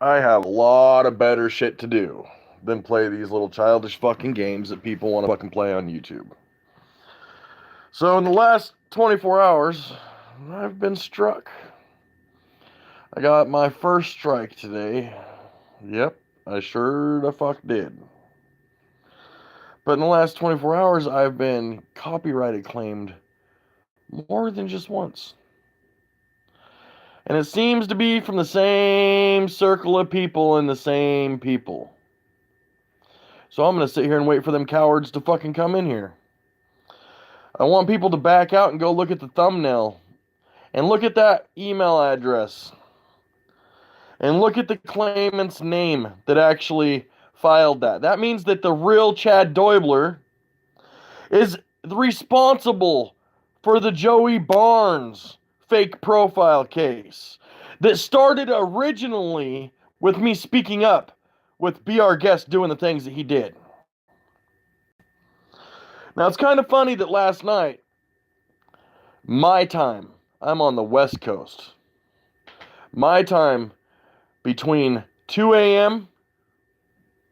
I have a lot of better shit to do than play these little childish fucking games that people want to fucking play on YouTube. So in the last 24 hours, I've been struck. I got my first strike today. Yep, I sure the fuck did. But in the last 24 hours, I've been copyrighted claimed more than just once. And it seems to be from the same circle of people and the same people. So I'm going to sit here and wait for them cowards to fucking come in here. I want people to back out and go look at the thumbnail. And look at that email address. And look at the claimant's name that actually filed that. That means that the real Chad Doibler is responsible for the Joey Barnes fake profile case that started originally with me speaking up with Be Our Guest doing the things that he did. Now, it's kind of funny that last night, my time, I'm on the West Coast. My time between 2 a.m.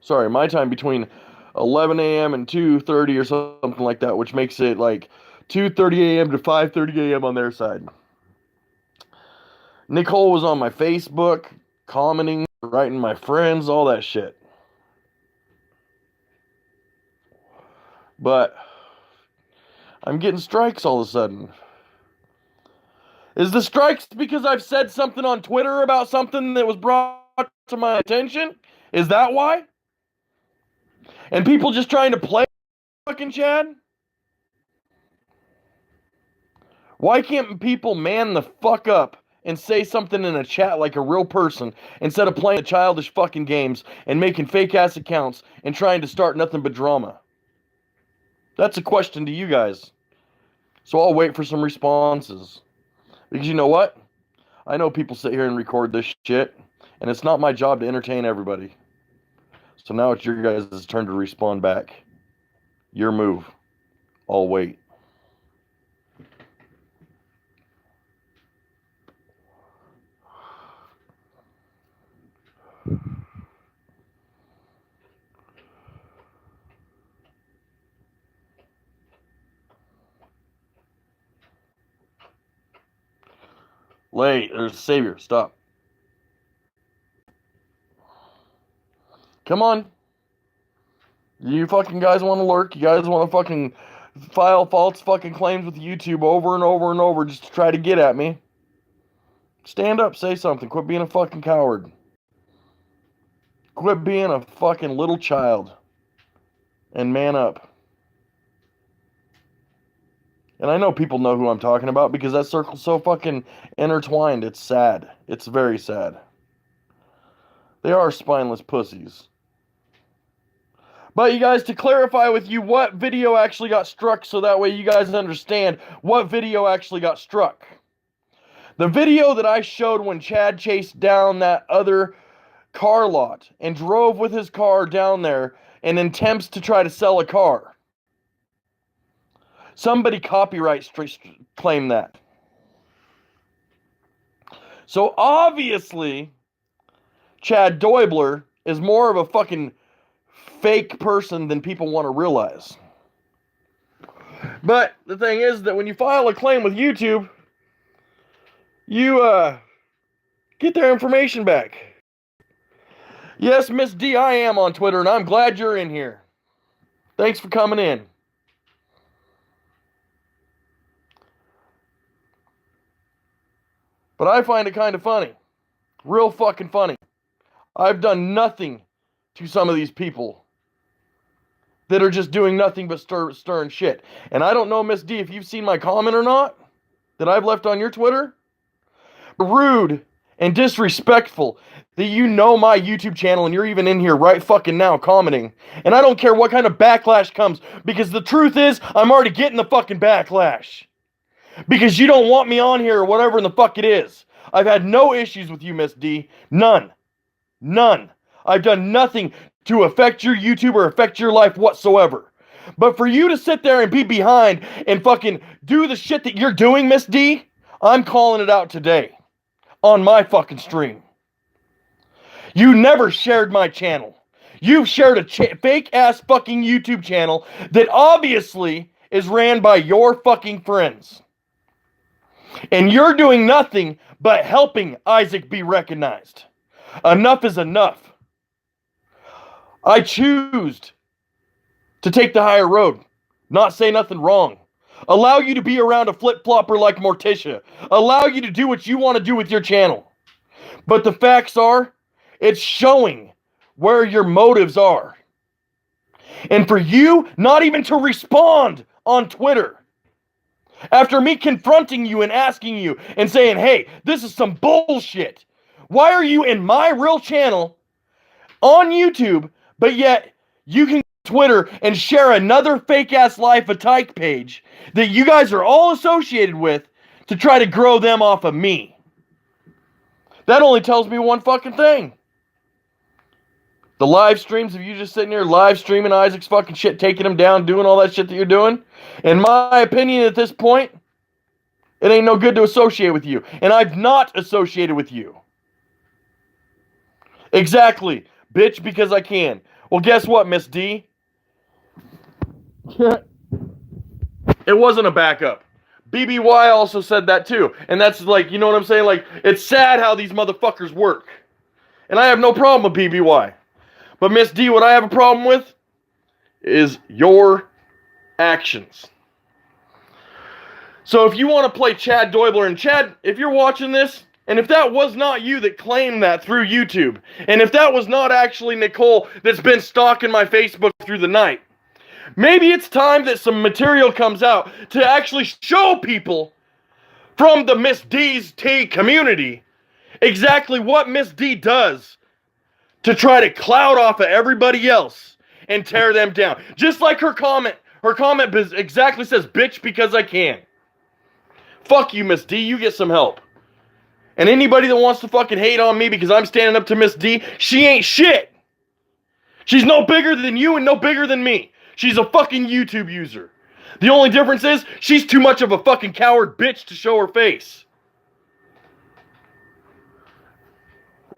My time between 11 a.m. and 2:30 or something like that, which makes it like 2:30 a.m. to 5:30 a.m. on their side. Nicole was on my Facebook, commenting, writing my friends, all that shit. But I'm getting strikes all of a sudden. Is the strikes because I've said something on Twitter about something that was brought to my attention? Is that why? And people just trying to play fucking Chad? Why can't people man the fuck up and say something in a chat like a real person instead of playing the childish fucking games and making fake ass accounts and trying to start nothing but drama? That's a question to you guys. So I'll wait for some responses. Because you know what? I know people sit here and record this shit, and it's not my job to entertain everybody. So now it's your guys' turn to respond back. Your move. I'll wait. Late. There's a savior. Stop. Come on. You fucking guys want to lurk. You guys want to fucking file false fucking claims with YouTube over and over and over just to try to get at me. Stand up. Say something. Quit being a fucking coward. Quit being a fucking little child. And man up. And I know people know who I'm talking about because that circle's so fucking intertwined. It's sad. It's very sad. They are spineless pussies. But you guys, to clarify with you what video actually got struck so that way you guys understand what video actually got struck. The video that I showed when Chad chased down that other car lot and drove with his car down there and attempts to try to sell a car. Somebody copyright claimed that. So obviously, Chad Doibler is more of a fucking fake person than people want to realize. But the thing is that when you file a claim with YouTube, you get their information back. Yes, Miss D, I am on Twitter, and I'm glad you're in here. Thanks for coming in. But I find it kind of funny. Real fucking funny. I've done nothing to some of these people that are just doing nothing but stirring shit. And I don't know, Miss D, if you've seen my comment or not that I've left on your Twitter. Rude and disrespectful that you know my YouTube channel and you're even in here right fucking now commenting. And I don't care what kind of backlash comes, because the truth is I'm already getting the fucking backlash. Because you don't want me on here or whatever in the fuck it is. I've had no issues with you, Miss D. None. None. I've done nothing to affect your YouTube or affect your life whatsoever. But for you to sit there and be behind and fucking do the shit that you're doing, Miss D, I'm calling it out today on my fucking stream. You never shared my channel. You've shared a fake-ass fucking YouTube channel that obviously is ran by your fucking friends. And you're doing nothing but helping Isaac be recognized. Enough is enough. I choose to take the higher road, not say nothing wrong. Allow you to be around a flip-flopper like Morticia. Allow you to do what you want to do with your channel. But the facts are, it's showing where your motives are. And for you not even to respond on Twitter, after me confronting you and asking you and saying, hey, this is some bullshit. Why are you in my real channel on YouTube, but yet you can Twitter and share another fake-ass Life of Tyke page that you guys are all associated with to try to grow them off of me? That only tells me one fucking thing. The live streams of you just sitting here live streaming Isaac's fucking shit, taking him down, doing all that shit that you're doing, in my opinion at this point, it ain't no good to associate with you. And I've not associated with you. Exactly. Bitch, because I can. Well, guess what, Miss D? It wasn't a backup. BBY also said that too. And that's like, you know what I'm saying? Like, it's sad how these motherfuckers work. And I have no problem with BBY. But Miss D, what I have a problem with is your actions. So if you want to play Chad Doibler, and Chad, if you're watching this, and if that was not you that claimed that through YouTube, and if that was not actually Nicole that's been stalking my Facebook through the night, maybe it's time that some material comes out to actually show people from the Miss D's T community exactly what Miss D does to try to cloud off of everybody else and tear them down. Just like her comment exactly says, bitch, because I can. Fuck you, Miss D, you get some help. And anybody that wants to fucking hate on me because I'm standing up to Miss D, she ain't shit. She's no bigger than you and no bigger than me. She's a fucking YouTube user. The only difference is she's too much of a fucking coward bitch to show her face.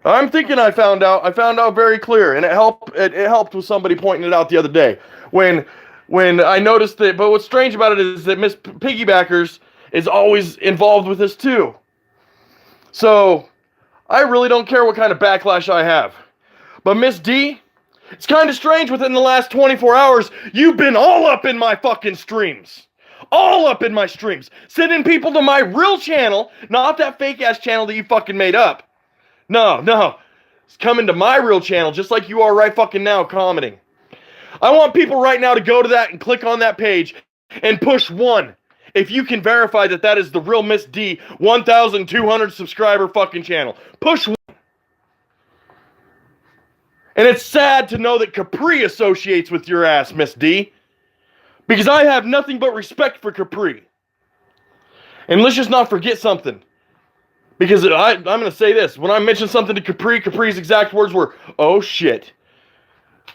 I'm thinking I found out very clear, and it helped with somebody pointing it out the other day. When I noticed that, but what's strange about it is that Miss Piggybackers is always involved with this too. So, I really don't care what kind of backlash I have. But Miss D, it's kind of strange within the last 24 hours, you've been all up in my fucking streams. All up in my streams. Sending people to my real channel, not that fake-ass channel that you fucking made up. No. It's coming to my real channel, just like you are right fucking now commenting. I want people right now to go to that and click on that page and push 1. If you can verify that that is the real Miss D 1,200 subscriber fucking channel. Push 1. And it's sad to know that Capri associates with your ass, Miss D. Because I have nothing but respect for Capri. And let's just not forget something. Because I'm going to say this. When I mentioned something to Capri, Capri's exact words were, oh shit.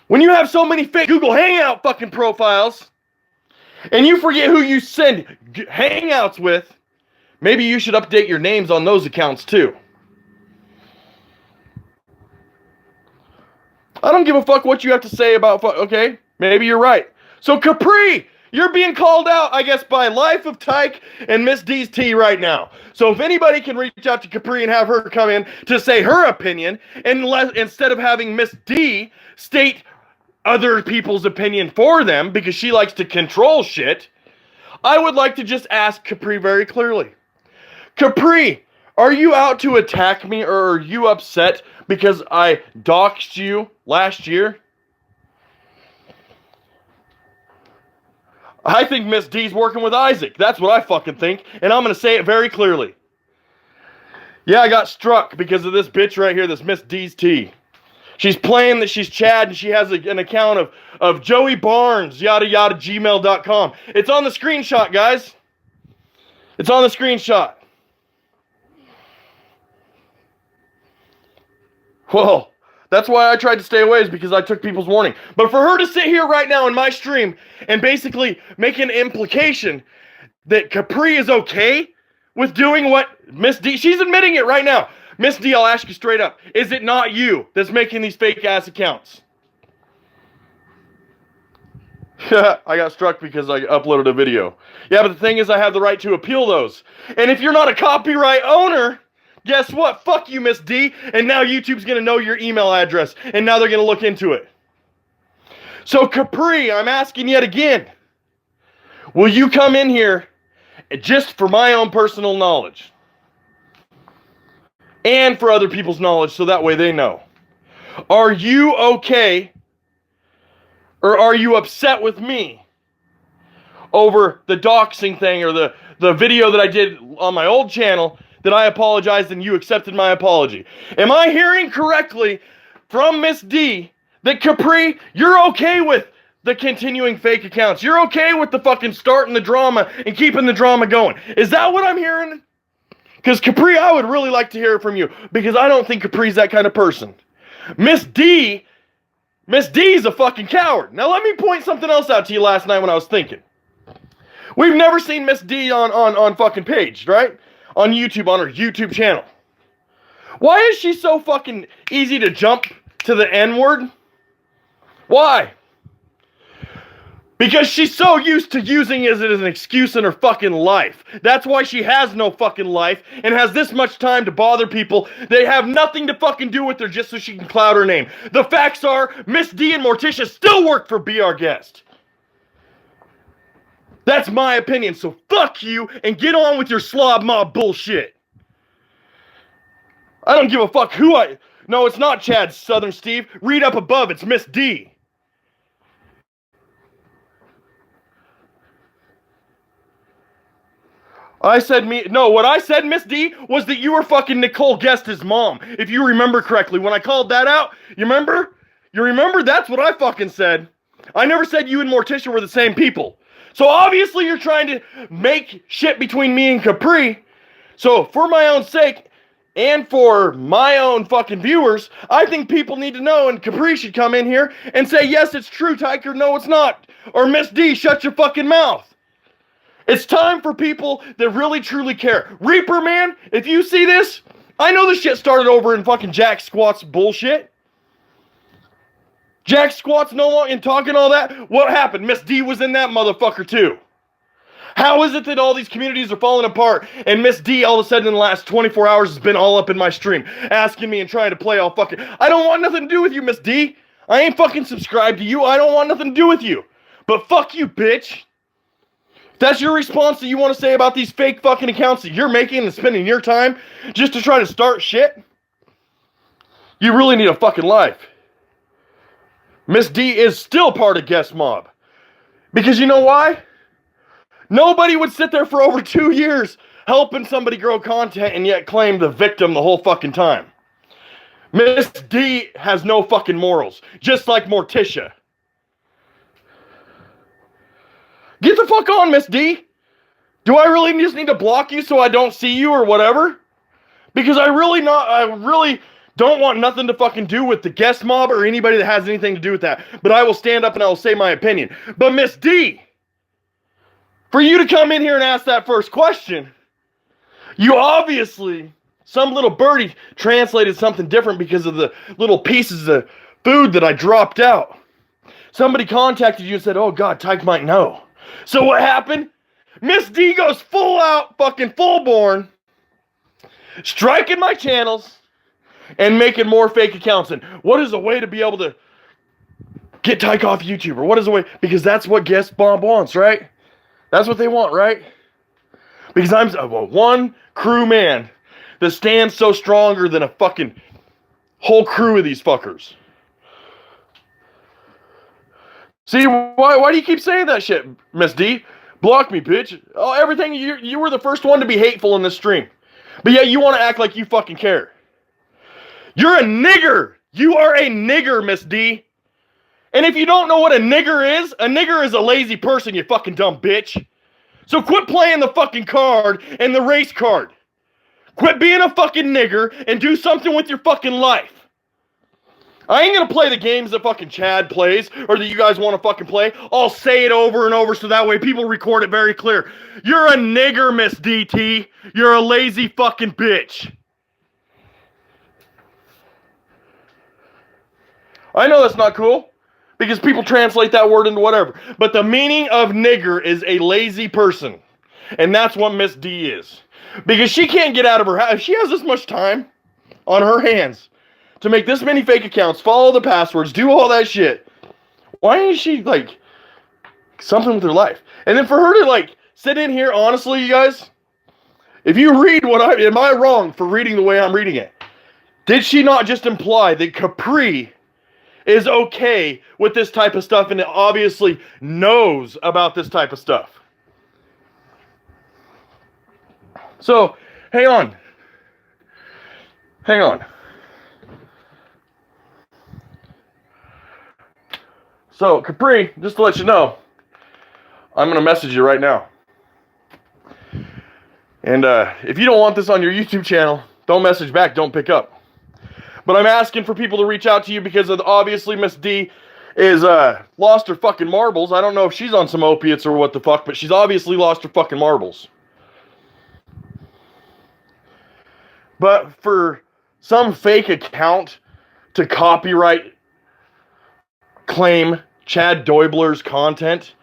When you have so many fake Google Hangout fucking profiles, and you forget who you send hangouts with, maybe you should update your names on those accounts too. I don't give a fuck what you have to say about okay, maybe you're right. So Capri, you're being called out, I guess, by Life of Tyke and Miss D's Tea right now. So if anybody can reach out to Capri and have her come in to say her opinion, instead of having Miss D state other people's opinion for them because she likes to control shit, I would like to just ask Capri very clearly. Capri, are you out to attack me, or are you upset because I doxed you last year? I think Miss D's working with Isaac. That's what I fucking think, and I'm going to say it very clearly. Yeah, I got struck because of this bitch right here, this Miss D's Tea. She's playing that she's Chad, and she has an account of Joey Barnes, yada yada, gmail.com. It's on the screenshot, guys. It's on the screenshot. Well, that's why I tried to stay away, is because I took people's warning. But for her to sit here right now in my stream and basically make an implication that Capri is okay with doing what Miss D, she's admitting it right now. Miss D, I'll ask you straight up. Is it not you that's making these fake-ass accounts? I got struck because I uploaded a video. Yeah, but the thing is I have the right to appeal those. And if you're not a copyright owner, guess what? Fuck you, Miss D. And now YouTube's going to know your email address. And now they're going to look into it. So Capri, I'm asking yet again. Will you come in here just for my own personal knowledge? And for other people's knowledge so that way they know. Are you okay? Or are you upset with me over the doxing thing or the video that I did on my old channel that I apologized and you accepted my apology? Am I hearing correctly from Miss D that Capri, you're okay with the continuing fake accounts? You're okay with the fucking starting the drama and keeping the drama going? Is that what I'm hearing? Because Capri, I would really like to hear it from you because I don't think Capri's that kind of person. Miss D's a fucking coward. Now let me point something else out to you last night when I was thinking. We've never seen Miss D on fucking page, right? On YouTube, on her YouTube channel. Why is she so fucking easy to jump to the N-word? Why? Because she's so used to using it as an excuse in her fucking life. That's why she has no fucking life and has this much time to bother people. They have nothing to fucking do with her just so she can cloud her name. The facts are, Miss D and Morticia still work for Be Our Guest. That's my opinion, so fuck you and get on with your slob mob bullshit. I don't give a fuck who I... No, it's not Chad Southern Steve. Read up above, it's Miss D. What I said, Miss D, was that you were fucking Nicole Guest's mom. If you remember correctly, when I called that out, you remember? You remember? That's what I fucking said. I never said you and Morticia were the same people. So obviously you're trying to make shit between me and Capri. So for my own sake, and for my own fucking viewers, I think people need to know, and Capri should come in here and say, yes, it's true, Tyke, or no, it's not. Or Miss D, shut your fucking mouth. It's time for people that really truly care. Reaper Man, if you see this, I know this shit started over in fucking Jack Squat's bullshit. Jack Squat's no longer in talking all that. What happened? Miss D was in that motherfucker too. How is it that all these communities are falling apart and Miss D all of a sudden in the last 24 hours has been all up in my stream asking me and trying to play all fucking... I don't want nothing to do with you, Miss D. I ain't fucking subscribed to you. I don't want nothing to do with you. But fuck you, bitch. If that's your response that you want to say about these fake fucking accounts that you're making and spending your time just to try to start shit, you really need a fucking life. Miss D is still part of Guest Mob. Because you know why? Nobody would sit there for over 2 years helping somebody grow content and yet claim the victim the whole fucking time. Miss D has no fucking morals. Just like Morticia. Get the fuck on, Miss D. Do I really just need to block you so I don't see you or whatever? Because I really don't want nothing to fucking do with the Guest Mob or anybody that has anything to do with that. But I will stand up and I will say my opinion. But Miss D, for you to come in here and ask that first question, you obviously, some little birdie translated something different because of the little pieces of food that I dropped out. Somebody contacted you and said, oh God, Tyke might know. So what happened? Miss D goes full out, fucking full-born, striking my channels and making more fake accounts. And what is a way to be able to get Tyke off YouTube? Or what is a way? Because that's what Guest Mob wants, right? That's what they want, right? Because I'm a one crew man that stands so stronger than a fucking whole crew of these fuckers. See, why do you keep saying that shit, Miss D? Block me, bitch. Oh, everything, you were the first one to be hateful in this stream. But yet you want to act like you fucking care. You're a nigger. You are a nigger, Miss D. And if you don't know what a nigger is a lazy person, you fucking dumb bitch. So quit playing the fucking card and the race card. Quit being a fucking nigger and do something with your fucking life. I ain't gonna play the games that fucking Chad plays or that you guys want to fucking play. I'll say it over and over so that way people record it very clear. You're a nigger, Miss DT. You're a lazy fucking bitch. I know that's not cool, because people translate that word into whatever. But the meaning of nigger is a lazy person. And that's what Miss D is. Because she can't get out of her house. If she has this much time on her hands to make this many fake accounts, follow the passwords, do all that shit, why ain't she, like, something with her life? And then for her to, like, sit in here, honestly, you guys, if you read am I wrong for reading the way I'm reading it? Did she not just imply that Capri is okay with this type of stuff and it obviously knows about this type of stuff? So, hang on. Hang on. So, Capri, just to let you know, I'm going to message you right now. And if you don't want this on your YouTube channel, don't message back, don't pick up. But I'm asking for people to reach out to you because of obviously Miss D is lost her fucking marbles. I don't know if she's on some opiates or what the fuck, but she's obviously lost her fucking marbles. But for some fake account to copyright claim Chad Doibler's content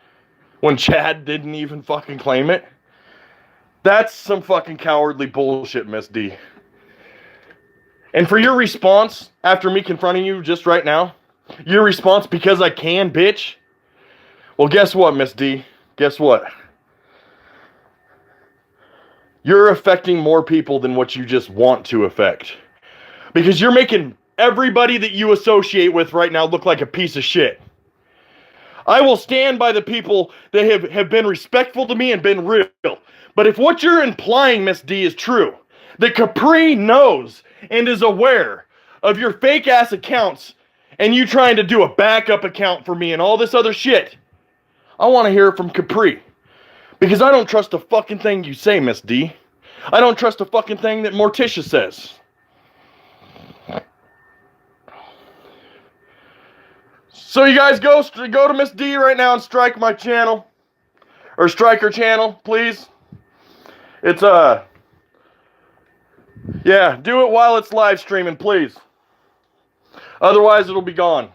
when Chad didn't even fucking claim it, that's some fucking cowardly bullshit, Miss D. And for your response, after me confronting you just right now, your response, because I can, bitch, well, guess what, Miss D? Guess what? You're affecting more people than what you just want to affect. Because you're making everybody that you associate with right now look like a piece of shit. I will stand by the people that have been respectful to me and been real. But if what you're implying, Miss D, is true, that Capri knows and is aware of your fake-ass accounts and you trying to do a backup account for me and all this other shit, I want to hear it from Capri. Because I don't trust a fucking thing you say, Miss D. I don't trust a fucking thing that Morticia says. So you guys go to Miss D right now and strike my channel. Or strike her channel, please. It's, yeah, do it while it's live streaming, please. Otherwise, it'll be gone.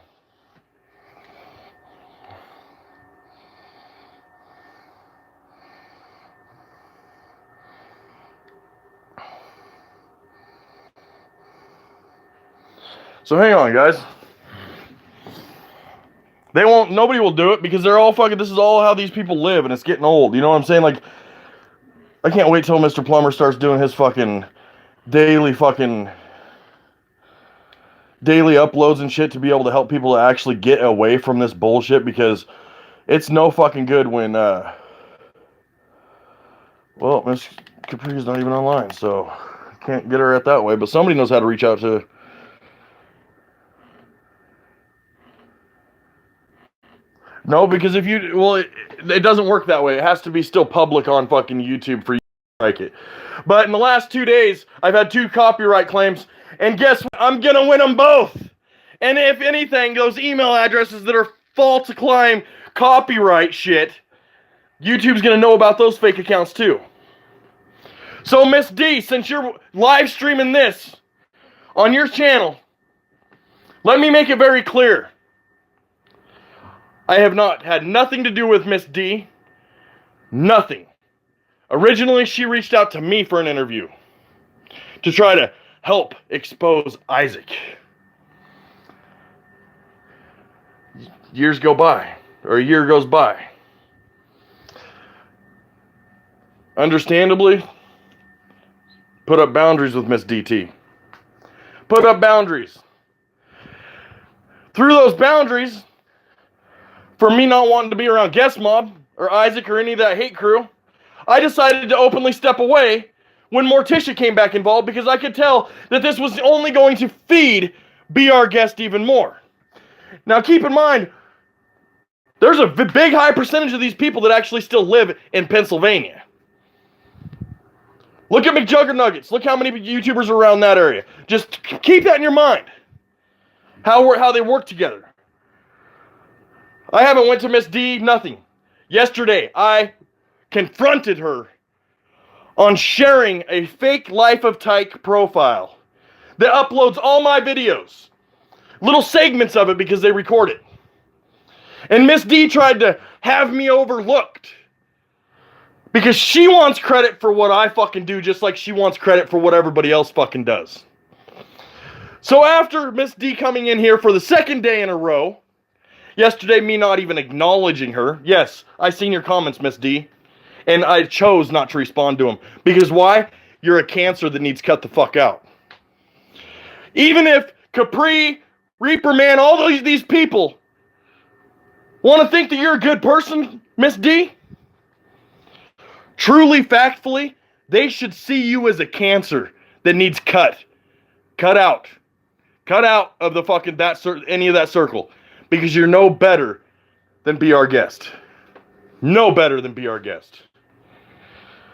So hang on, guys. Nobody will do it because they're all fucking, this is all how these people live and it's getting old. You know what I'm saying? Like, I can't wait till Mr. Plumber starts doing his fucking daily uploads and shit to be able to help people to actually get away from this bullshit, because it's no fucking good when, well, Miss Capri's not even online, so can't get her at that way, but somebody knows how to reach out to. No, because if you, well, it doesn't work that way. It has to be still public on fucking YouTube for you to like it. But in the last 2 days, I've had 2 copyright claims, and guess what? I'm gonna win them both. And if anything, those email addresses that are false claim copyright shit, YouTube's gonna know about those fake accounts too. So Miss D, since you're live streaming this on your channel, let me make it very clear. I have not had nothing to do with Miss D. Nothing. Originally, she reached out to me for an interview to try to help expose Isaac. Years go by, or a year goes by. Understandably, put up boundaries with Miss DT. Put up boundaries. Through those boundaries, for me not wanting to be around Guest Mob, or Isaac, or any of that hate crew, I decided to openly step away when Morticia came back involved, because I could tell that this was only going to feed Be Our Guest even more. Now keep in mind, there's a big high percentage of these people that actually still live in Pennsylvania. Look at McJuggernuggets. Look how many YouTubers are around that area. Just keep that in your mind. How they work together. I haven't went to Miss D, nothing. Yesterday, I confronted her on sharing a fake Life of Tyke profile that uploads all my videos little segments of it because they record it. And Miss D tried to have me overlooked because she wants credit for what I fucking do, just like she wants credit for what everybody else fucking does. So after Miss D coming in here for the second day in a row, yesterday me not even acknowledging her, yes, I seen your comments, Miss D, and I chose not to respond to them. Because why? You're a cancer that needs cut the fuck out. Even if Capri, Reaper Man, all these people want to think that you're a good person, Miss D, truly, factfully, they should see you as a cancer that needs cut. Cut out. Cut out of the fucking any of that circle. Because you're no better than Be Our Guest. No better than Be Our Guest.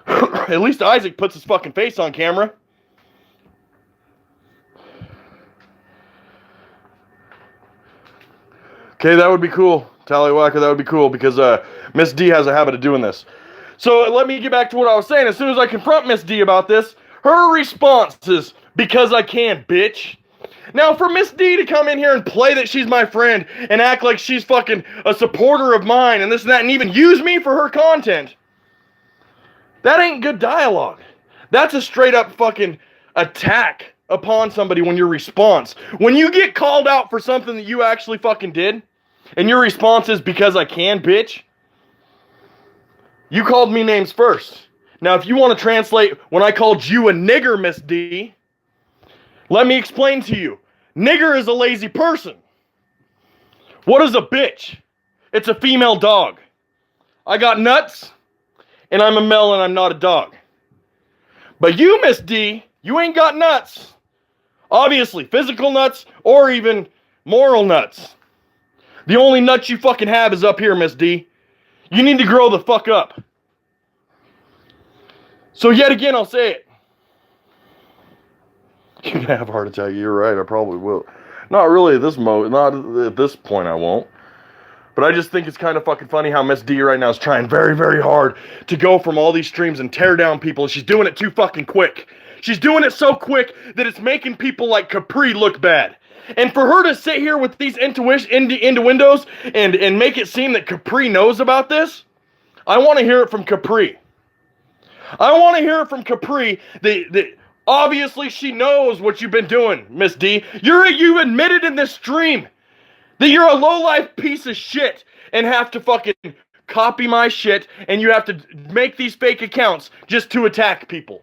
At least Isaac puts his fucking face on camera. Okay, that would be cool. Tallywhacker, that would be cool because Miss D has a habit of doing this. So let me get back to what I was saying. As soon as I confront Miss D about this, her response is, because I can, bitch. Now, for Miss D to come in here and play that she's my friend and act like she's fucking a supporter of mine and this and that and even use me for her content, that ain't good dialogue. That's a straight up fucking attack upon somebody when your response. When you get called out for something that you actually fucking did, and your response is, because I can, bitch, you called me names first. Now, if you want to translate when I called you a nigger, Miss D, let me explain to you. Nigger is a lazy person. What is a bitch? It's a female dog. I got nuts, and I'm a male, and I'm not a dog. But you, Miss D, you ain't got nuts. Obviously, physical nuts or even moral nuts. The only nuts you fucking have is up here, Miss D. You need to grow the fuck up. So yet again, I'll say it. You're gonna have a heart attack. You're right, I probably will. Not really at this not at this point I won't. But I just think it's kind of fucking funny how Miss D right now is trying very, very hard to go from all these streams and tear down people. And she's doing it too fucking quick. She's doing it so quick that it's making people like Capri look bad. And for her to sit here with these innuendos and make it seem that Capri knows about this, I want to hear it from Capri. I want to hear it from Capri that obviously she knows what you've been doing, Miss D. You admitted in this stream that you're a low-life piece of shit and have to fucking copy my shit and you have to make these fake accounts just to attack people.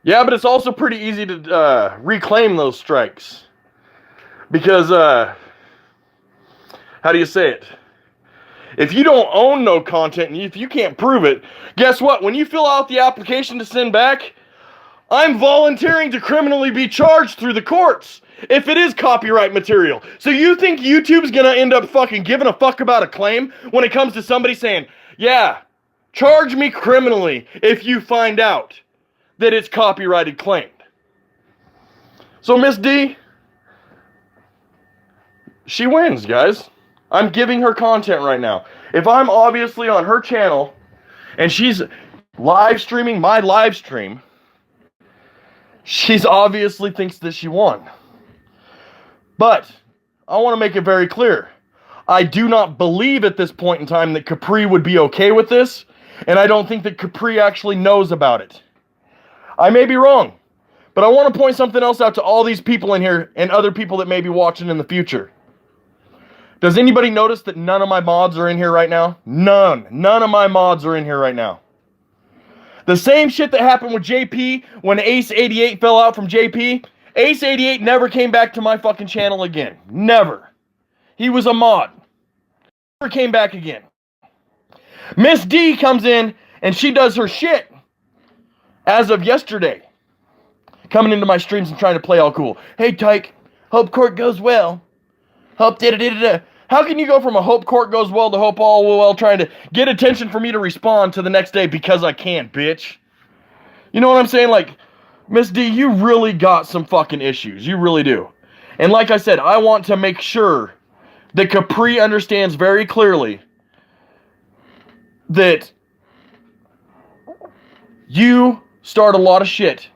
Yeah, but it's also pretty easy to reclaim those strikes. Because, how do you say it? If you don't own no content and if you can't prove it, guess what? When you fill out the application to send back, I'm volunteering to criminally be charged through the courts if it is copyright material. So you think YouTube's gonna end up fucking giving a fuck about a claim when it comes to somebody saying, yeah, charge me criminally if you find out that it's copyrighted claimed. So Miss D, she wins, guys. I'm giving her content right now. If I'm obviously on her channel and she's live streaming my live stream, she's obviously thinks that she won. But I want to make it very clear. I do not believe at this point in time that Capri would be okay with this, and I don't think that Capri actually knows about it. I may be wrong, but I want to point something else out to all these people in here and other people that may be watching in the future. Does anybody notice that none of my mods are in here right now? None. None of my mods are in here right now. The same shit that happened with JP when Ace88 fell out from JP, Ace88 never came back to my fucking channel again. Never. He was a mod. Never came back again. Miss D comes in and she does her shit as of yesterday. Coming into my streams and trying to play all cool. Hey Tyke, hope court goes well. Hope da-da-da-da-da. How can you go from a hope court goes well to hope all will well trying to get attention for me to respond to the next day because I can, bitch? You know what I'm saying? Like, Miss D, you really got some fucking issues. You really do. And like I said, I want to make sure that Capri understands very clearly that you start a lot of shit.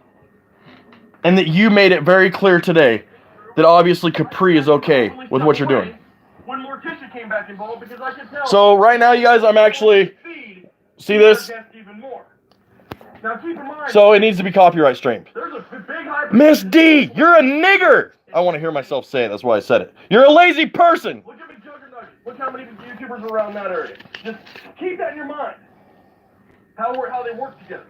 And that you made it very clear today that obviously Capri is okay with what you're doing. When Morticia came back involved, because I could tell. So right now, you guys, I'm actually, see this? Now keep in mind, so it needs to be copyright streamed. Miss D, you're a nigger. I want to hear myself say it. That's why I said it. You're a lazy person. Look at McJuggerNugget. Look how many YouTubers are around that area. Just keep that in your mind. How they work together.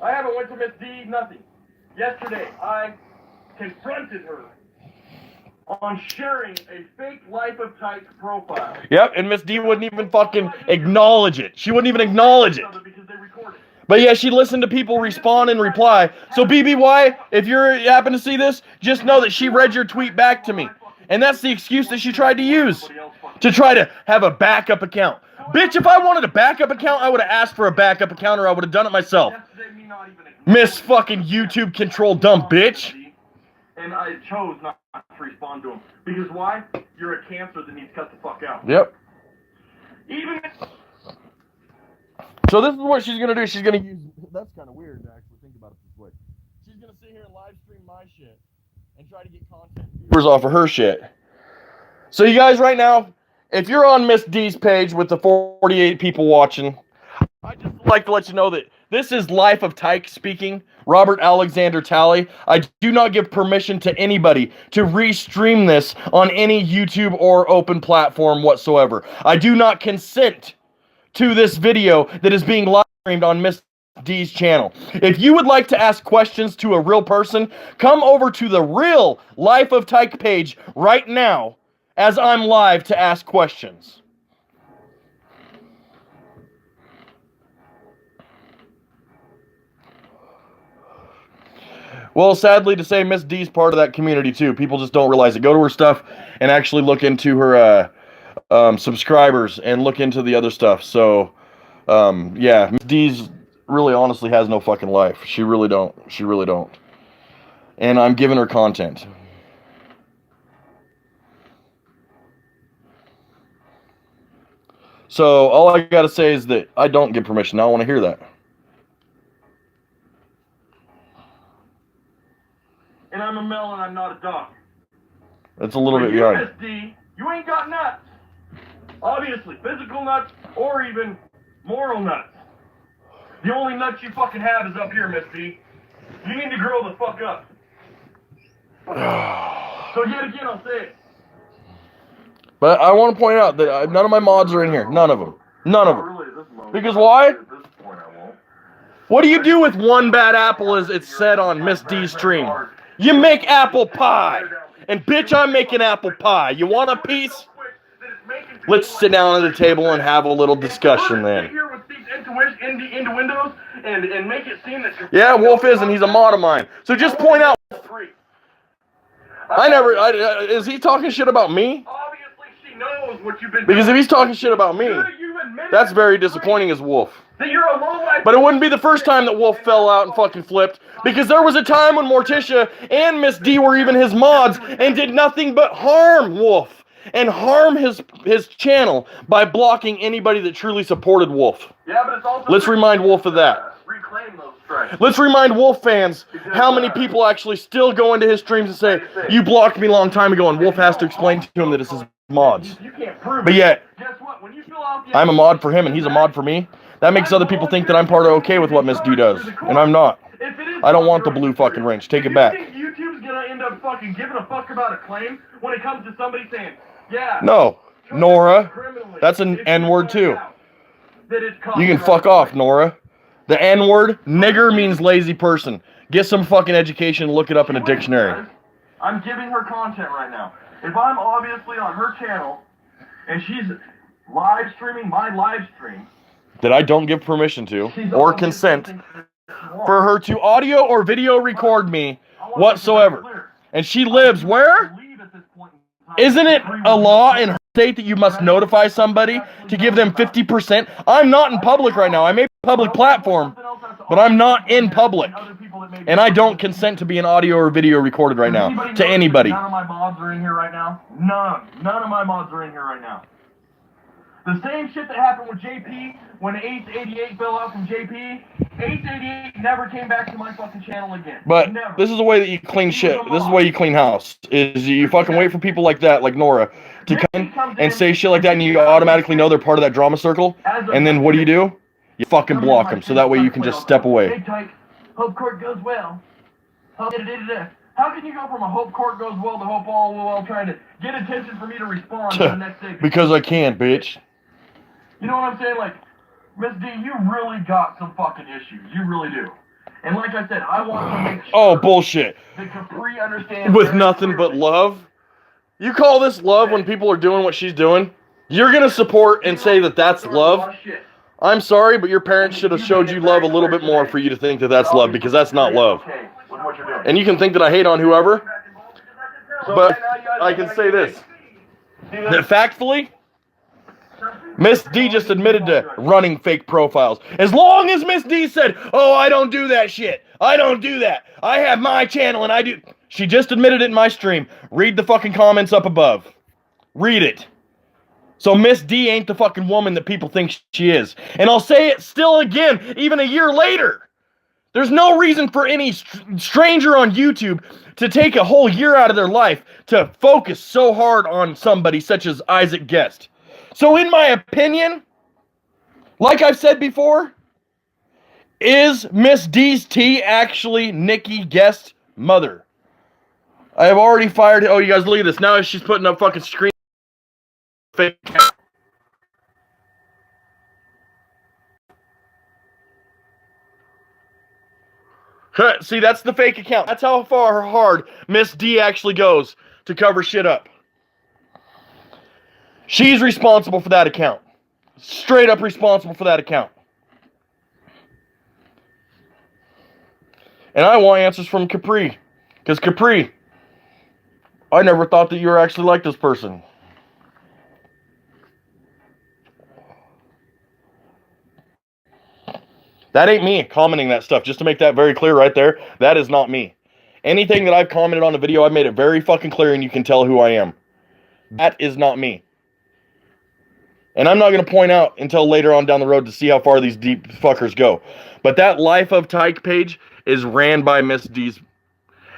I haven't went to Miss D, nothing. Yesterday, I confronted her on sharing a fake Life of Tyke profile. Yep, and Miss D wouldn't even fucking acknowledge it. She wouldn't even acknowledge it. But yeah, she listened to people respond and reply. So BBY, if you happen to see this, just know that she read your tweet back to me. And that's the excuse that she tried to use. To try to have a backup account. Bitch, if I wanted a backup account, I would have asked for a backup account or I would have done it myself. Miss fucking YouTube control dumb bitch. And I chose not to respond to him. Because why? You're a cancer that needs cut the fuck out. Yep. Even so this is what she's gonna do. She's gonna use, that's kind of weird to actually think about it this way. She's gonna sit here and live stream my shit and try to get content viewers off of her shit. So you guys right now, if you're on Miss D's page with the 48 people watching, I'd just like to let you know that this is Life of Tyke speaking, Robert Alexander Talley. I do not give permission to anybody to restream this on any YouTube or open platform whatsoever. I do not consent to this video that is being live streamed on Miss D's channel. If you would like to ask questions to a real person, come over to the real Life of Tyke page right now as I'm live to ask questions. Well, sadly to say, Miss D's part of that community too. People just don't realize it. Go to her stuff and actually look into her subscribers and look into the other stuff. So, yeah, Miss D's really honestly has no fucking life. She really don't. She really don't. And I'm giving her content. So, all I gotta say is that I don't give permission. I don't want to hear that. And I'm a male and I'm not a dog. That's a little bit behind. SD, you ain't got nuts. Obviously, physical nuts or even moral nuts. The only nuts you fucking have is up here, Miss D. You need to grow the fuck up. So yet again, I'll say it. But I want to point out that none of my mods are in here. None of them. None of them. Because why? What do you do with one bad apple, as it's said on Miss D's stream? You make apple pie. And bitch, I'm making apple pie. You want a piece? Let's sit down at the table and have a little discussion then. Yeah, Wolf is, and he's a mod of mine. So just point out. Is he talking shit about me? Because if he's talking shit about me, that's very disappointing as Wolf. But it wouldn't be the first time that Wolf fell out and fucking flipped, because there was a time when Morticia and Miss D were even his mods and did nothing but harm Wolf and harm his channel by blocking anybody that truly supported Wolf. Yeah, but it's also let's remind Wolf of that. Reclaim those strikes. Let's remind Wolf fans how many people actually still go into his streams and say, you blocked me a long time ago, and Wolf has to explain to him that it's his mods. But yet, I'm a mod for him and he's a mod for me. That makes other people think that I'm part of okay with what Miss D does, and I'm not. I don't want the blue fucking wrench. Take it back. Do you think YouTube's gonna end up fucking giving a fuck about a claim when it comes to somebody saying, yeah. No, Nora. That's an N-word too. You can fuck off, Nora. The N-word, nigger, means lazy person. Get some fucking education and look it up in a dictionary. I'm giving her content right now. If I'm obviously on her channel and she's live streaming my live stream that I don't give permission to or consent for her to audio or video record me whatsoever. And she lives where? Isn't it a law in her state that you must notify somebody to give them 50%? I'm not in public right now. I may be a public platform, but I'm not in public. And I don't consent to be an audio or video recorded right now to anybody. None of my mods are in here right now. None of my mods are in here right now. The same shit that happened with JP when Ace88 fell out from JP 888 never came back to my fucking channel again. But never. this is the way that you clean shit. This is the way you clean house. Is you fucking wait for people like that, like Nora, to come in and say shit like that, and you automatically know they're part of that drama circle. And then what do? You fucking block them, so that way you can just step away. Hey, Tyke, hope court goes well. How can you go from a hope court goes well to hope all well trying to get attention for me to respond to the next day? Because I can, bitch. You know what I'm saying? Like, Miss D, you really got some fucking issues. You really do. And like I said, I want to make sure Oh, bullshit. that Capri understands With nothing but love? You call this love when people are doing what she's doing? You're going to support and say that that's love? I'm sorry, but your parents should have showed you love a little bit more for you to think that that's love, because that's not love. And you can think that I hate on whoever, but I can say this. That factfully, Miss D just admitted to running fake profiles. As long as Miss D said, oh, I don't do that shit. I don't do that. I have my channel and I do. She just admitted it in my stream. Read the fucking comments up above. Read it. So Miss D ain't the fucking woman that people think she is. And I'll say it still again, even a year later. There's no reason for any stranger on YouTube to take a whole year out of their life to focus so hard on somebody such as Isaac Guest. So in my opinion, like I've said before, is Miss D's T actually Nikki Guest's mother? I have already fired. Oh, you guys look at this. Now she's putting up fucking screen. Fake. See, that's the fake account. That's how far hard Miss D actually goes to cover shit up. She's responsible for that account. Straight up responsible for that account. And I want answers from Capri. Because Capri, I never thought that you were actually like this person. That ain't me commenting that stuff. Just to make that very clear right there, that is not me. Anything that I've commented on the video, I've made it very fucking clear and you can tell who I am. That is not me. And I'm not going to point out until later on down the road to see how far these deep fuckers go. But that Life of Tyke page is ran by Miss D's.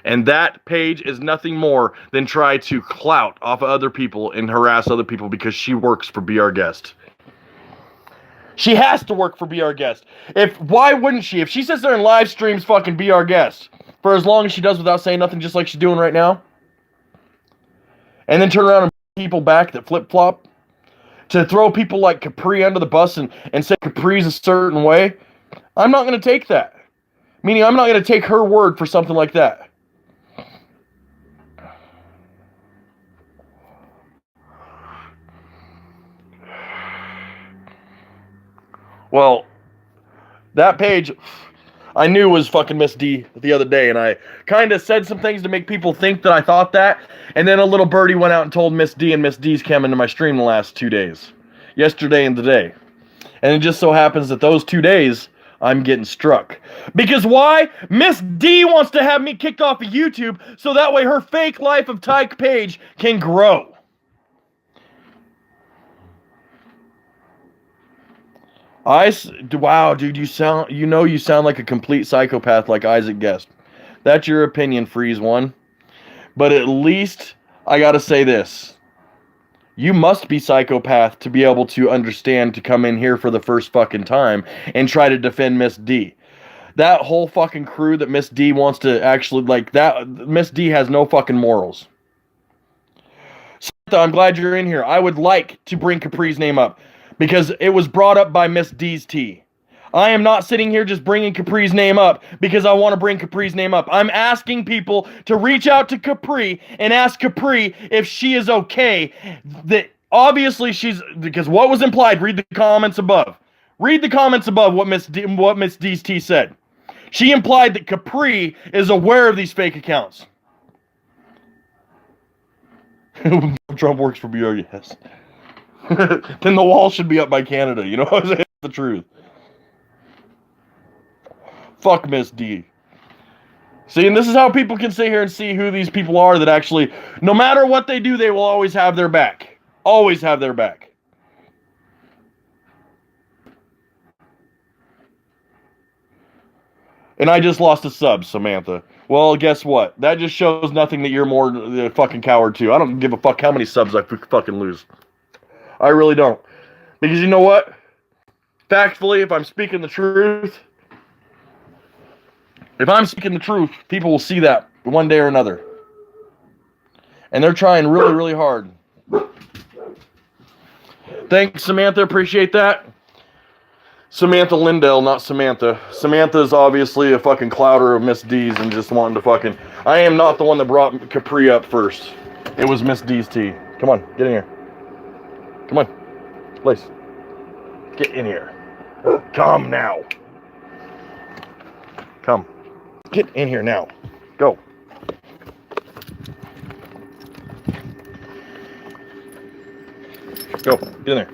And that page is nothing more than try to clout off of other people and harass other people because she works for Be Our Guest. She has to work for Be Our Guest. Why wouldn't she? If she sits there and live streams fucking Be Our Guest for as long as she does without saying nothing, just like she's doing right now, and then turn around and people back that flip-flop, to throw people like Capri under the bus and say Capri's a certain way, I'm not going to take that. Meaning I'm not going to take her word for something like that. Well, that page I knew was fucking Miss D the other day, and I kind of said some things to make people think that I thought that, and then a little birdie went out and told Miss D, and Miss D's come into my stream the last 2 days. Yesterday and today. And it just so happens that those 2 days, I'm getting struck. Because why? Miss D wants to have me kicked off of YouTube, so that way her fake Life of Tyke page can grow. Wow, dude, you sound like a complete psychopath like Isaac Guest. That's your opinion, Freeze One. But at least, I gotta say this. You must be psychopath to be able to understand to come in here for the first fucking time and try to defend Miss D. That whole fucking crew that Miss D wants to actually, like, that, Miss D has no fucking morals. Samantha, I'm glad you're in here. I would like to bring Capri's name up, because it was brought up by Miss D's T. I am not sitting here just bringing Capri's name up because I want to bring Capri's name up. I'm asking people to reach out to Capri and ask Capri if she is okay. That obviously because what was implied, read the comments above. Read the comments above what Miss D's T said. She implied that Capri is aware of these fake accounts. Trump works for BR, yes. Then the wall should be up by Canada, you know what I'm saying? The truth. Fuck Miss D. See, and this is how people can sit here and see who these people are that actually, no matter what they do, they will always have their back. Always have their back. And I just lost a sub, Samantha. Well, guess what? That just shows nothing that you're more a fucking coward too. I don't give a fuck how many subs I fucking lose. I really don't. Because you know what? Factfully, if I'm speaking the truth, people will see that one day or another. And they're trying really, really hard. Thanks, Samantha. Appreciate that. Samantha Lindell, not Samantha. Samantha's obviously a fucking clouder of Miss D's and just wanting to fucking... I am not the one that brought Capri up first. It was Miss D's tea. Come on, get in here. Come on. Please. Get in here. Come now. Come. Get in here now. Go. Go. Get in there.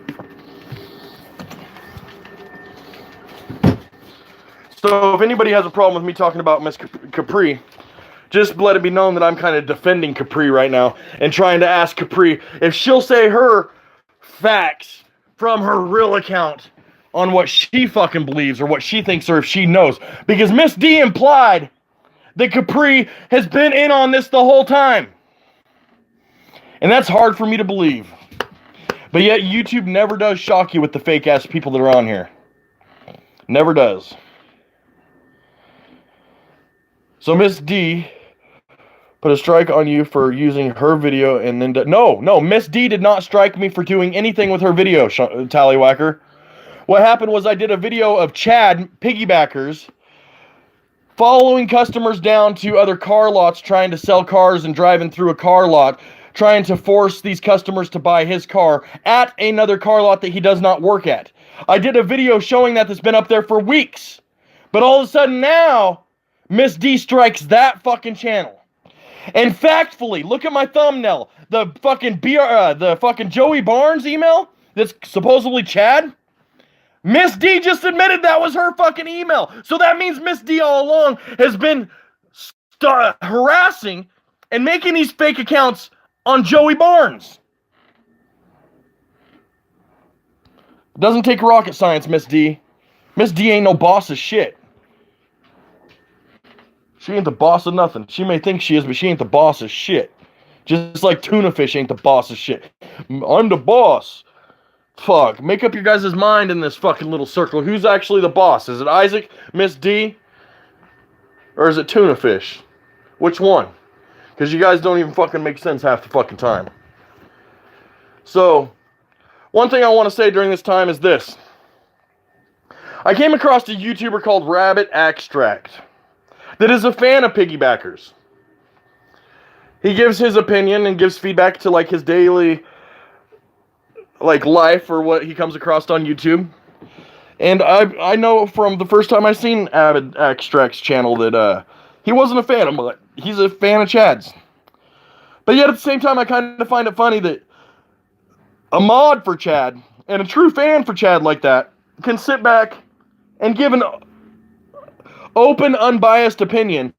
So if anybody has a problem with me talking about Miss Capri, just let it be known that I'm kind of defending Capri right now and trying to ask Capri if she'll say her facts from her real account on what she fucking believes or what she thinks or if she knows. Because Miss D implied that Capri has been in on this the whole time. And that's hard for me to believe. But yet YouTube never does shock you with the fake ass people that are on here. Never does. So Miss D put a strike on you for using her video and then... No, Miss D did not strike me for doing anything with her video, Tallywhacker. What happened was I did a video of Chad piggybackers following customers down to other car lots trying to sell cars and driving through a car lot, trying to force these customers to buy his car at another car lot that he does not work at. I did a video showing that's been up there for weeks. But all of a sudden now... Miss D strikes that fucking channel. And factfully, look at my thumbnail. The fucking Joey Barnes email that's supposedly Chad. Miss D just admitted that was her fucking email. So that means Miss D all along has been harassing and making these fake accounts on Joey Barnes. Doesn't take rocket science, Miss D. Miss D ain't no boss of shit. She ain't the boss of nothing. She may think she is, but she ain't the boss of shit. Just like tuna fish ain't the boss of shit. I'm the boss. Fuck. Make up your guys' mind in this fucking little circle. Who's actually the boss? Is it Isaac, Miss D, or is it tuna fish? Which one? Because you guys don't even fucking make sense half the fucking time. So, one thing I want to say during this time is this. I came across a YouTuber called Rabbit Extract that is a fan of piggybackers. He gives his opinion and gives feedback to like his daily life or what he comes across on YouTube. And I know from the first time I seen Rabbit Extract's channel that he wasn't a fan of him. He's a fan of Chad's. But yet at the same time I kind of find it funny that a mod for Chad and a true fan for Chad like that can sit back and give an open, unbiased opinion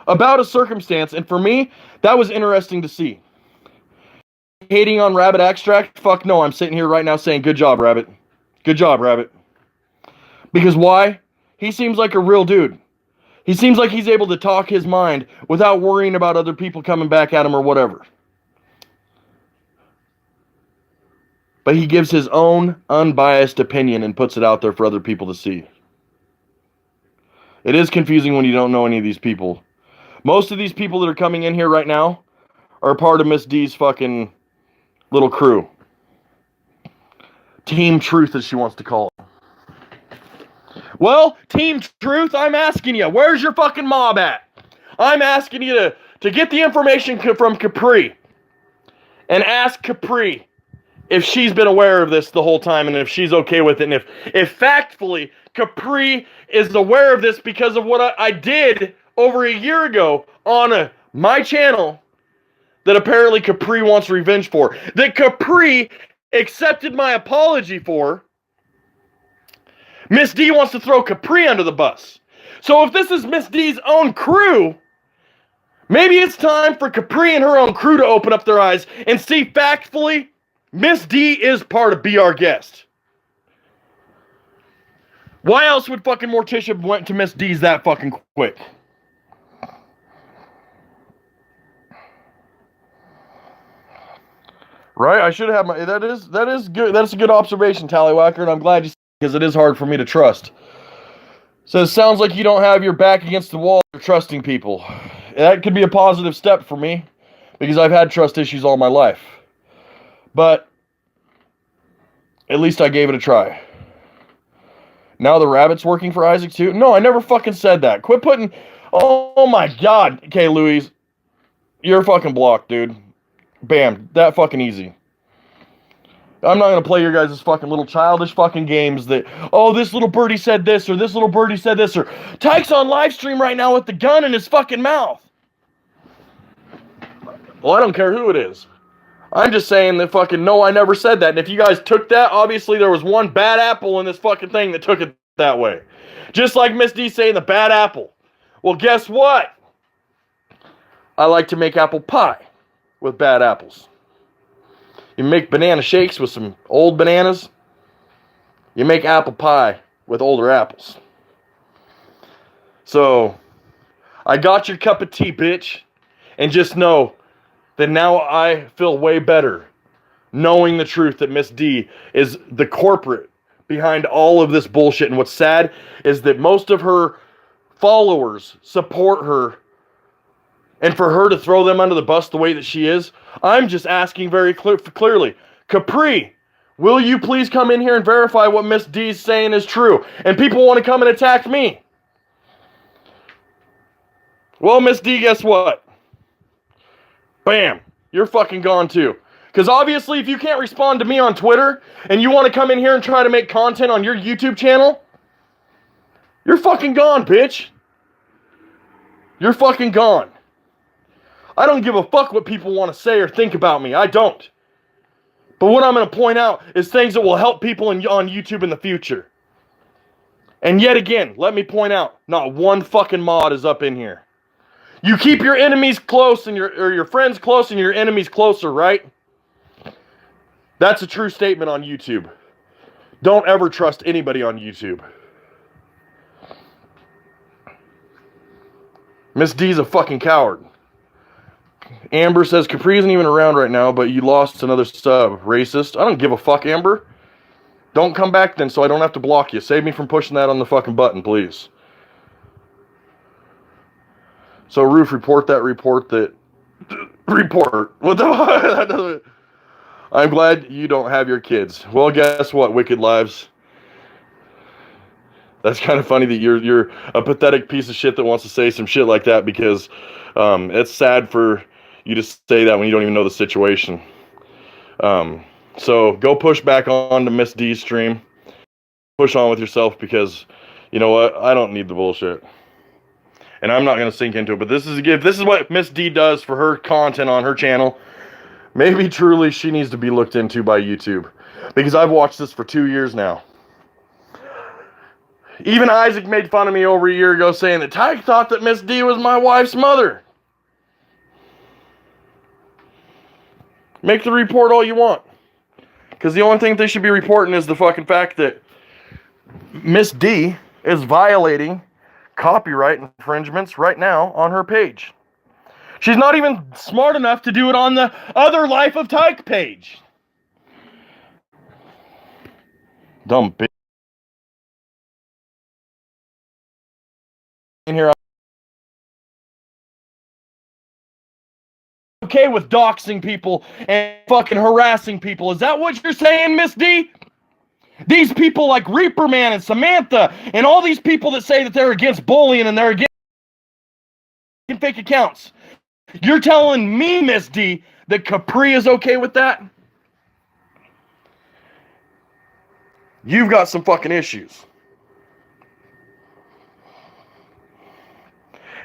about a circumstance, and for me, that was interesting to see. Hating on Rabbit Extract? Fuck no, I'm sitting here right now saying, good job, Rabbit. Good job, Rabbit. Because why? He seems like a real dude. He seems like he's able to talk his mind without worrying about other people coming back at him or whatever. But he gives his own unbiased opinion and puts it out there for other people to see. It is confusing when you don't know any of these people. Most of these people that are coming in here right now are part of Miss D's fucking little crew. Team Truth, as she wants to call it. Well, Team Truth, I'm asking you, where's your fucking mob at? I'm asking you to get the information from Capri. And ask Capri if she's been aware of this the whole time and if she's okay with it. And if factfully Capri is aware of this because of what I did over a year ago on my channel that apparently Capri wants revenge for. That Capri accepted my apology for. Miss D wants to throw Capri under the bus. So if this is Miss D's own crew, maybe it's time for Capri and her own crew to open up their eyes and see factfully Miss D is part of Be Our Guest. Why else would fucking Morticia went to Miss D's that fucking quick? Right? I should have my. That is good. That's a good observation, Tallywhacker, and I'm glad you said it, because it is hard for me to trust. So it sounds like you don't have your back against the wall. You're trusting people. That could be a positive step for me, because I've had trust issues all my life. But at least I gave it a try. Now the rabbit's working for Isaac too? No, I never fucking said that. Quit putting. Oh my god. Okay, Louise, you're fucking blocked, dude. Bam. That fucking easy. I'm not going to play your guys' fucking little childish fucking games that, oh, this little birdie said this, or this little birdie said this, or Tyke's on live stream right now with the gun in his fucking mouth. Well, I don't care who it is. I'm just saying that fucking, no, I never said that. And if you guys took that, obviously there was one bad apple in this fucking thing that took it that way. Just like Miss D saying the bad apple. Well, guess what? I like to make apple pie with bad apples. You make banana shakes with some old bananas. You make apple pie with older apples. So, I got your cup of tea, bitch. And just know that now I feel way better knowing the truth that Miss D is the corporate behind all of this bullshit. And what's sad is that most of her followers support her. And for her to throw them under the bus the way that she is, I'm just asking very clearly, Capri, will you please come in here and verify what Miss D's saying is true? And people want to come and attack me. Well, Miss D, guess what? Bam, you're fucking gone too. Because obviously, if you can't respond to me on Twitter, and you want to come in here and try to make content on your YouTube channel, you're fucking gone, bitch. You're fucking gone. I don't give a fuck what people want to say or think about me. I don't. But what I'm going to point out is things that will help people on YouTube in the future. And yet again, let me point out, not one fucking mod is up in here. You keep your enemies close and your friends close and your enemies closer, right? That's a true statement on YouTube. Don't ever trust anybody on YouTube. Miss D's a fucking coward. Amber says, Capri isn't even around right now, but you lost another sub. Racist. I don't give a fuck, Amber. Don't come back then so I don't have to block you. Save me from pushing that on the fucking button, please. So, Roof, report that. Report. What the fuck? I'm glad you don't have your kids. Well, guess what, Wicked Lives? That's kind of funny that you're a pathetic piece of shit that wants to say some shit like that, because it's sad for you to say that when you don't even know the situation. So go push back on to Miss D's stream. Push on with yourself, because you know what? I don't need the bullshit. And I'm not going to sink into it. But this is what Miss D does for her content on her channel. Maybe truly she needs to be looked into by YouTube. Because I've watched this for 2 years now. Even Isaac made fun of me over a year ago saying that Tyke thought that Miss D was my wife's mother. Make the report all you want. Because the only thing they should be reporting is the fucking fact that Miss D is violating copyright infringements right now on her page. She's not even smart enough to do it on the other Life of Tyke page. Dumb bitch. In here. Okay with doxing people and fucking harassing people. Is that what you're saying, Miss D? These people like Reaper Man and Samantha and all these people that say that they're against bullying and they're against fake accounts. You're telling me, Miss D, that Capri is okay with that? You've got some fucking issues.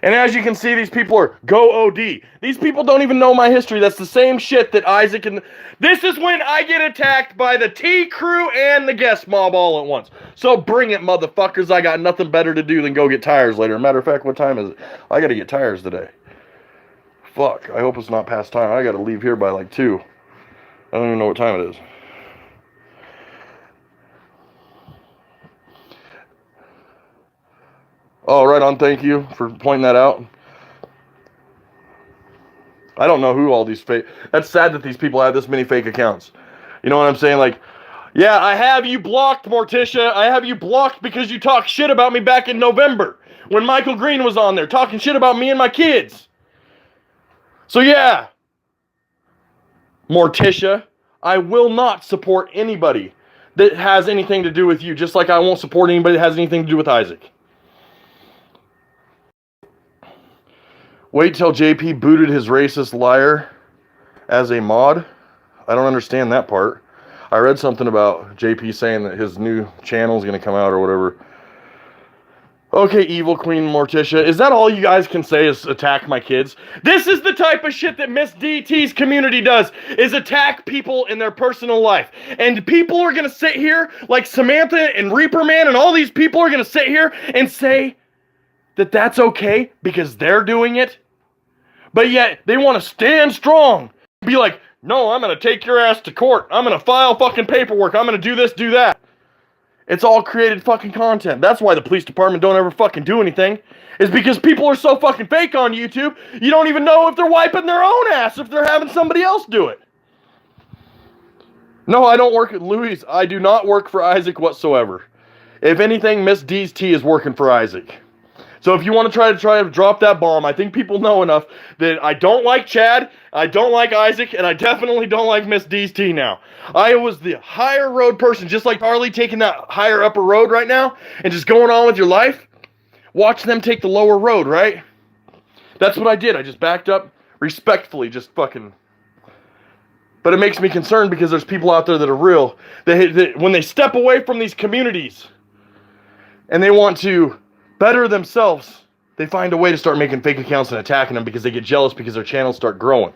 And as you can see, these people are go OD. These people don't even know my history. That's the same shit that Isaac and... This is when I get attacked by the T crew and the guest mob all at once. So bring it, motherfuckers. I got nothing better to do than go get tires later. Matter of fact, what time is it? I gotta get tires today. Fuck. I hope it's not past time. I gotta leave here by like 2. I don't even know what time it is. Oh, right on. Thank you for pointing that out. I don't know who all these fake. That's sad that these people have this many fake accounts. You know what I'm saying? Like, yeah, I have you blocked, Morticia. I have you blocked because you talked shit about me back in November when Michael Green was on there talking shit about me and my kids. So yeah, Morticia, I will not support anybody that has anything to do with you, just like I won't support anybody that has anything to do with Isaac. Wait till JP booted his racist liar as a mod. I don't understand that part. I read something about JP saying that his new channel is going to come out or whatever. Okay, Evil Queen Morticia, is that all you guys can say is attack my kids? This is the type of shit that Miss DT's community does, is attack people in their personal life. And people are going to sit here, like Samantha and Reaper Man and all these people are going to sit here and say that that's okay because they're doing it. But yet, they want to stand strong. Be like, no, I'm going to take your ass to court. I'm going to file fucking paperwork. I'm going to do this, do that. It's all created fucking content. That's why the police department don't ever fucking do anything. Is because people are so fucking fake on YouTube, you don't even know if they're wiping their own ass, if they're having somebody else do it. No, I don't work at Louis. I do not work for Isaac whatsoever. If anything, Miss D's T is working for Isaac. So if you want to try to drop that bomb, I think people know enough that I don't like Chad, I don't like Isaac, and I definitely don't like Miss D's T now. I was the higher road person, just like Harley taking that higher upper road right now and just going on with your life. Watch them take the lower road, right? That's what I did. I just backed up respectfully, just fucking. But it makes me concerned because there's people out there that are real. When they step away from these communities and they want to better themselves, they find a way to start making fake accounts and attacking them because they get jealous because their channels start growing.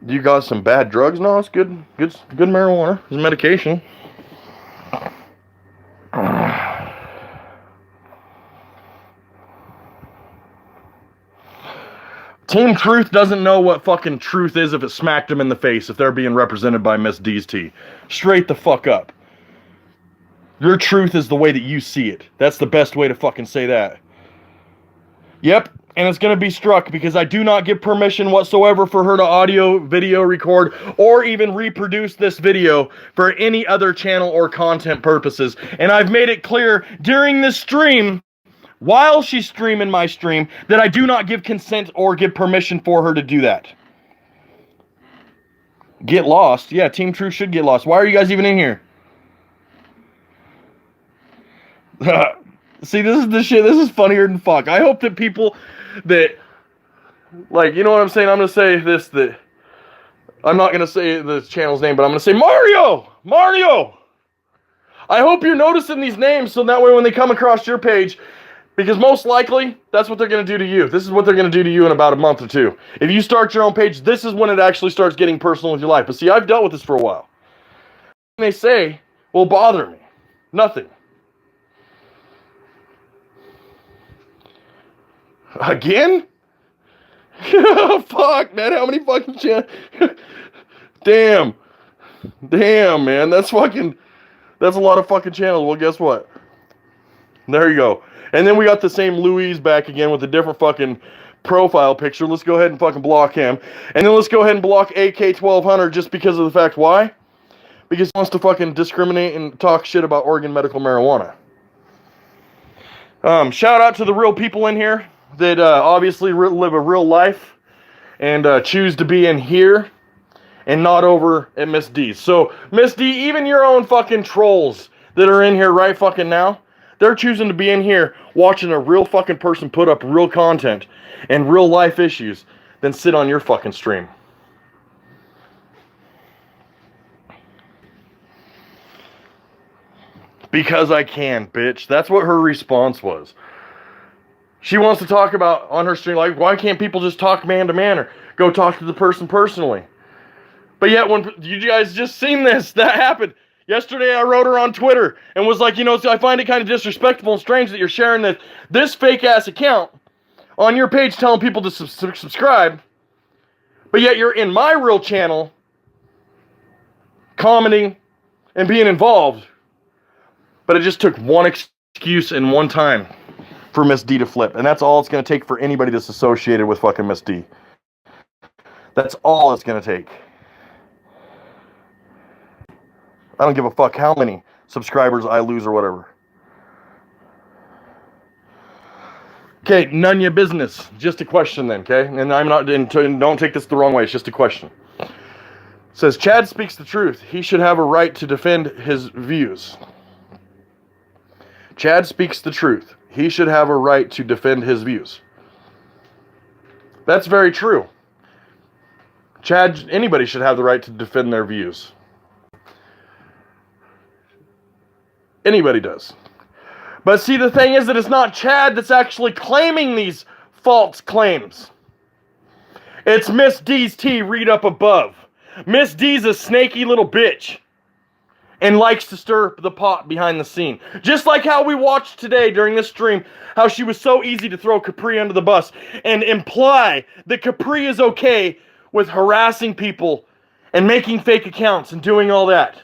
You got some bad drugs? No, it's good marijuana. It's medication. Team Truth doesn't know what fucking truth is if it smacked them in the face if they're being represented by Miss D's T. Straight the fuck up. Your truth is the way that you see it. That's the best way to fucking say that. Yep, and it's going to be struck because I do not give permission whatsoever for her to audio, video record, or even reproduce this video for any other channel or content purposes. And I've made it clear during this stream, while she's streaming my stream, that I do not give consent or give permission for her to do that. Get lost? Yeah, Team Truth should get lost. Why are you guys even in here? See, this is the shit. This is funnier than fuck. I hope that people that, like, you know what I'm saying? I'm going to say this, that I'm not going to say the channel's name, but I'm going to say Mario! Mario! I hope you're noticing these names so that way when they come across your page, because most likely, that's what they're going to do to you. This is what they're going to do to you in about a month or two. If you start your own page, this is when it actually starts getting personal with your life. But see, I've dealt with this for a while. They say will bother me. Nothing. Again? Fuck, man. How many fucking channels? Damn, man. That's a lot of fucking channels. Well, guess what? There you go. And then we got the same Louise back again with a different fucking profile picture. Let's go ahead and fucking block him. And then let's go ahead and block AK-1200 just because of the fact why? Because he wants to fucking discriminate and talk shit about Oregon medical marijuana. Shout out to the real people in here that obviously live a real life and choose to be in here and not over at Miss D. So, Miss D, even your own fucking trolls that are in here right fucking now, they're choosing to be in here watching a real fucking person put up real content and real life issues than sit on your fucking stream. Because I can, bitch. That's what her response was. She wants to talk about on her stream, like, why can't people just talk man to man or go talk to the person personally? But yet, when you guys just seen this, that happened. Yesterday, I wrote her on Twitter and was like, you know, I find it kind of disrespectful and strange that you're sharing this fake-ass account on your page telling people to subscribe, but yet you're in my real channel commenting and being involved. But it just took one excuse in one time for Miss D to flip. And that's all it's going to take for anybody that's associated with fucking Miss D. That's all it's going to take. I don't give a fuck how many subscribers I lose or whatever. Okay, none of your business. Just a question then, okay? And I'm not, and don't take this the wrong way, it's just a question. It says, Chad speaks the truth. He should have a right to defend his views. Chad speaks the truth. He should have a right to defend his views. That's very true. Chad, anybody should have the right to defend their views. Anybody does. But see, the thing is that it's not Chad that's actually claiming these false claims. It's Miss D's T read up above. Miss D's a snaky little bitch and likes to stir the pot behind the scene. Just like how we watched today during this stream, how she was so easy to throw Capri under the bus and imply that Capri is okay with harassing people and making fake accounts and doing all that.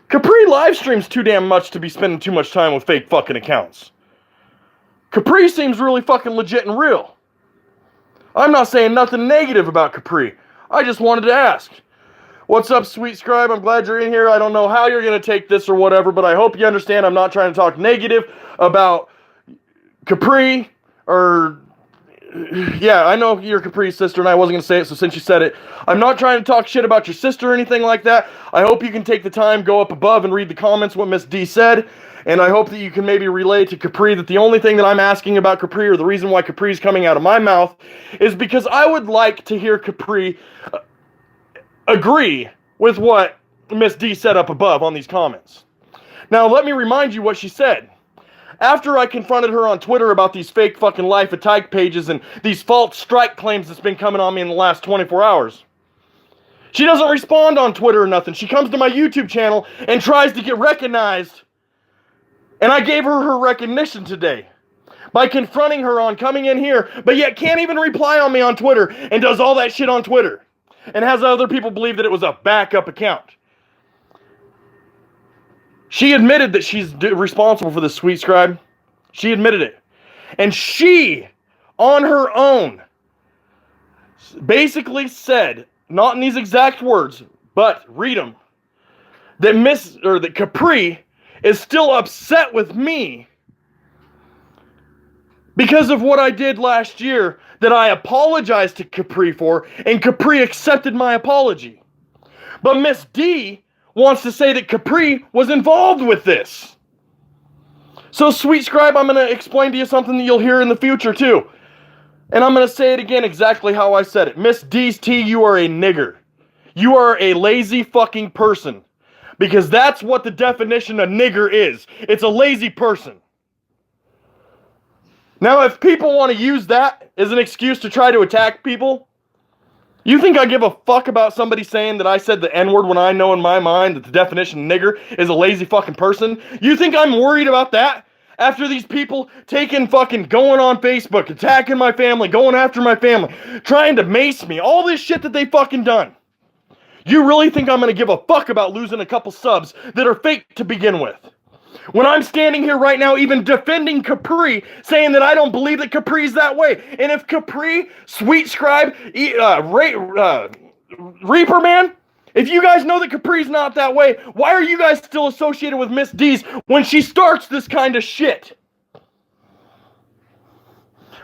Capri live streams too damn much to be spending too much time with fake fucking accounts. Capri seems really fucking legit and real. I'm not saying nothing negative about Capri. I just wanted to ask. What's up, sweet scribe? I'm glad you're in here. I don't know how you're going to take this or whatever, but I hope you understand I'm not trying to talk negative about Capri or... Yeah, I know you're Capri's sister, and I wasn't going to say it, so since you said it, I'm not trying to talk shit about your sister or anything like that. I hope you can take the time, go up above, and read the comments what Miss D said, and I hope that you can maybe relay to Capri that the only thing that I'm asking about Capri, or the reason why Capri's coming out of my mouth, is because I would like to hear Capri agree with what Miss D said up above on these comments. Now, let me remind you what she said. After I confronted her on Twitter about these fake fucking Life of Tyke pages and these false strike claims that's been coming on me in the last 24 hours. She doesn't respond on Twitter or nothing. She comes to my YouTube channel and tries to get recognized. And I gave her her recognition today by confronting her on coming in here, but yet can't even reply on me on Twitter and does all that shit on Twitter. And has other people believe that it was a backup account. She admitted that she's responsible for this, sweet scribe. She admitted it. And she, on her own, basically said, not in these exact words, but read them, that Capri is still upset with me because of what I did last year that I apologized to Capri for, and Capri accepted my apology. But Miss D wants to say that Capri was involved with this. So, sweet scribe, I'm going to explain to you something that you'll hear in the future, too. And I'm going to say it again exactly how I said it. Miss D's T, you are a nigger. You are a lazy fucking person. Because that's what the definition of nigger is. It's a lazy person. Now, if people want to use that as an excuse to try to attack people, you think I give a fuck about somebody saying that I said the N-word when I know in my mind that the definition of nigger is a lazy fucking person? You think I'm worried about that? After these people going on Facebook, attacking my family, going after my family, trying to mace me, all this shit that they fucking done. You really think I'm gonna give a fuck about losing a couple subs that are fake to begin with? When I'm standing here right now even defending Capri, saying that I don't believe that Capri's that way. And if Capri, Sweet Scribe, Reaper Man, if you guys know that Capri's not that way, why are you guys still associated with Miss D's when she starts this kind of shit?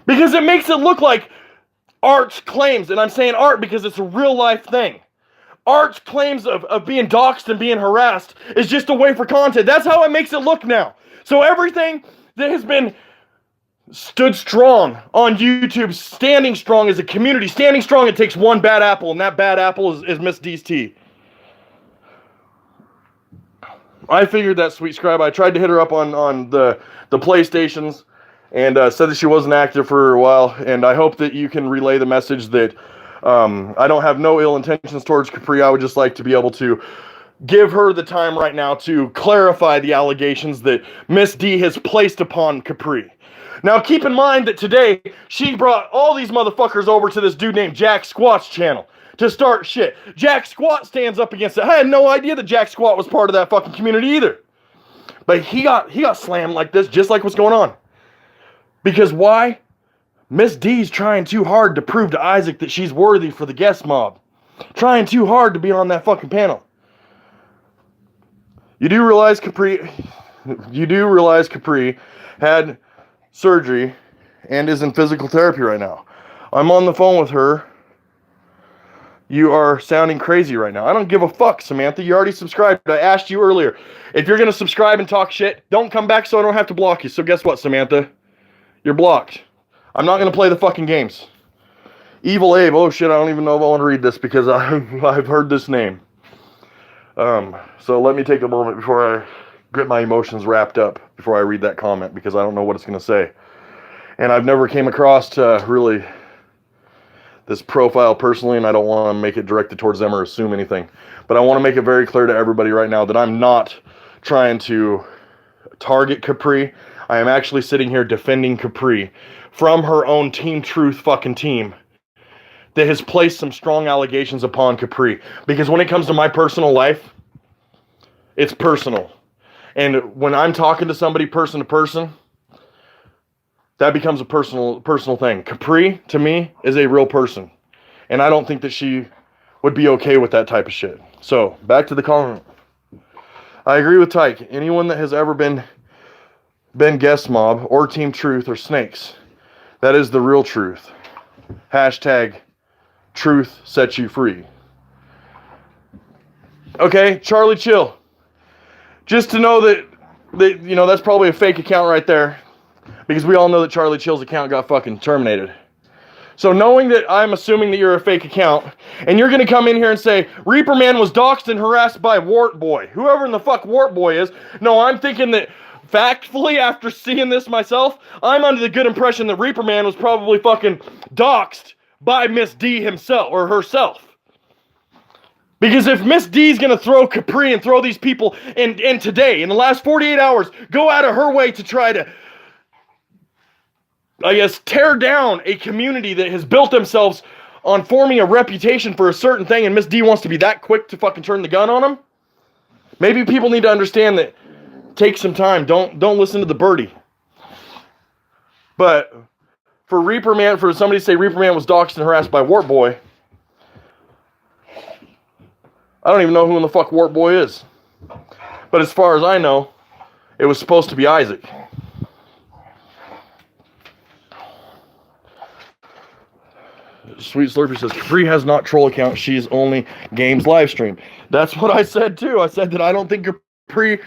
Because it makes it look like Art's claims, and I'm saying Art because it's a real life thing. Art's claims of being doxxed and being harassed is just a way for content. That's how it makes it look now. So everything that has been stood strong on YouTube, standing strong as a community, standing strong, it takes one bad apple, and that bad apple is Miss D's T. I figured that, sweet scribe. I tried to hit her up on the PlayStations and said that she wasn't active for a while, and I hope that you can relay the message that I don't have no ill intentions towards Capri. I would just like to be able to give her the time right now to clarify the allegations that Miss D has placed upon Capri. Now, keep in mind that today, she brought all these motherfuckers over to this dude named Jack Squat's channel to start shit. Jack Squat stands up against it. I had no idea that Jack Squat was part of that fucking community either. But he got slammed like this, just like what's going on. Because why? Miss D's trying too hard to prove to Isaac that she's worthy for the guest mob. Trying too hard to be on that fucking panel. You do realize Capri had surgery and is in physical therapy right now. I'm on the phone with her. You are sounding crazy right now. I don't give a fuck, Samantha. You already subscribed. I asked you earlier. If you're going to subscribe and talk shit, don't come back so I don't have to block you. So guess what, Samantha? You're blocked. I'm not going to play the fucking games. Evil Abe. Oh shit, I don't even know if I want to read this because I've heard this name. So let me take a moment before I get my emotions wrapped up before I read that comment because I don't know what it's going to say. And I've never came across really this profile personally, and I don't want to make it directed towards them or assume anything. But I want to make it very clear to everybody right now that I'm not trying to target Capri. I am actually sitting here defending Capri from her own Team Truth fucking team that has placed some strong allegations upon Capri. Because when it comes to my personal life, it's personal. And when I'm talking to somebody person to person, that becomes a personal thing. Capri, to me, is a real person. And I don't think that she would be okay with that type of shit. So, back to the comment. I agree with Tyke. Anyone that has ever been guest mob or Team Truth or snakes, that is the real truth. Hashtag truth sets you free. Okay, Charlie, chill. Just to know that that's probably a fake account right there. Because we all know that Charlie Chill's account got fucking terminated. So knowing that I'm assuming that you're a fake account, and you're going to come in here and say, Reaper Man was doxxed and harassed by Wart Boy. Whoever in the fuck Wart Boy is. No, I'm thinking that, factfully, after seeing this myself, I'm under the good impression that Reaper Man was probably fucking doxxed by Miss D himself, or herself. Because if Miss D's going to throw Capri and throw these people in today, in the last 48 hours, go out of her way to try to, I guess, tear down a community that has built themselves on forming a reputation for a certain thing, and Miss D wants to be that quick to fucking turn the gun on them? Maybe people need to understand that. Take some time. Don't listen to the birdie. But for Reaper Man, for somebody to say Reaper Man was doxxed and harassed by Wart Boy, I don't even know who in the fuck Wart Boy is. But as far as I know, it was supposed to be Isaac. Sweet Slurpee says, Capri has not troll account. She's only games live stream. That's what I said too. I said that I don't think Capri...